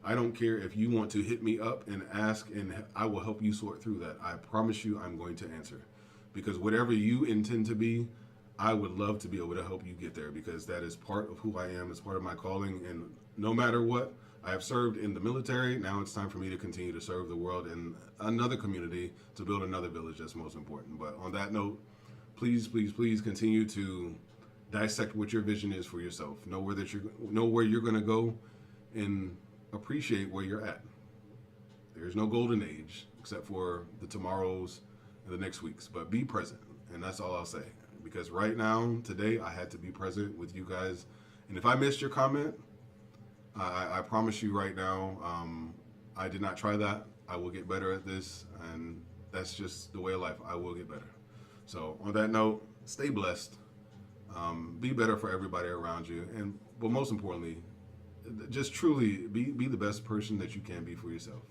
I don't care if you want to hit me up and ask, and I will help you sort through that. I promise you I'm going to answer. Because whatever you intend to be, I would love to be able to help you get there, because that is part of who I am. It's part of my calling. And no matter what, I have served in the military. Now it's time for me to continue to serve the world in another community, to build another village. That's most important. But on that note, please, please, please continue to dissect what your vision is for yourself. Know where you're going to go, and appreciate where you're at. There's no golden age except for the tomorrows and the next weeks. But be present, and that's all I'll say. Because right now, today, I had to be present with you guys. And if I missed your comment, I promise you right now, I did not try that. I will get better at this, and that's just the way of life. I will get better. So on that note, stay blessed. Be better for everybody around you. But most importantly, just truly be the best person that you can be for yourself.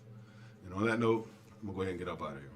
And on that note, I'm going to go ahead and get up out of here.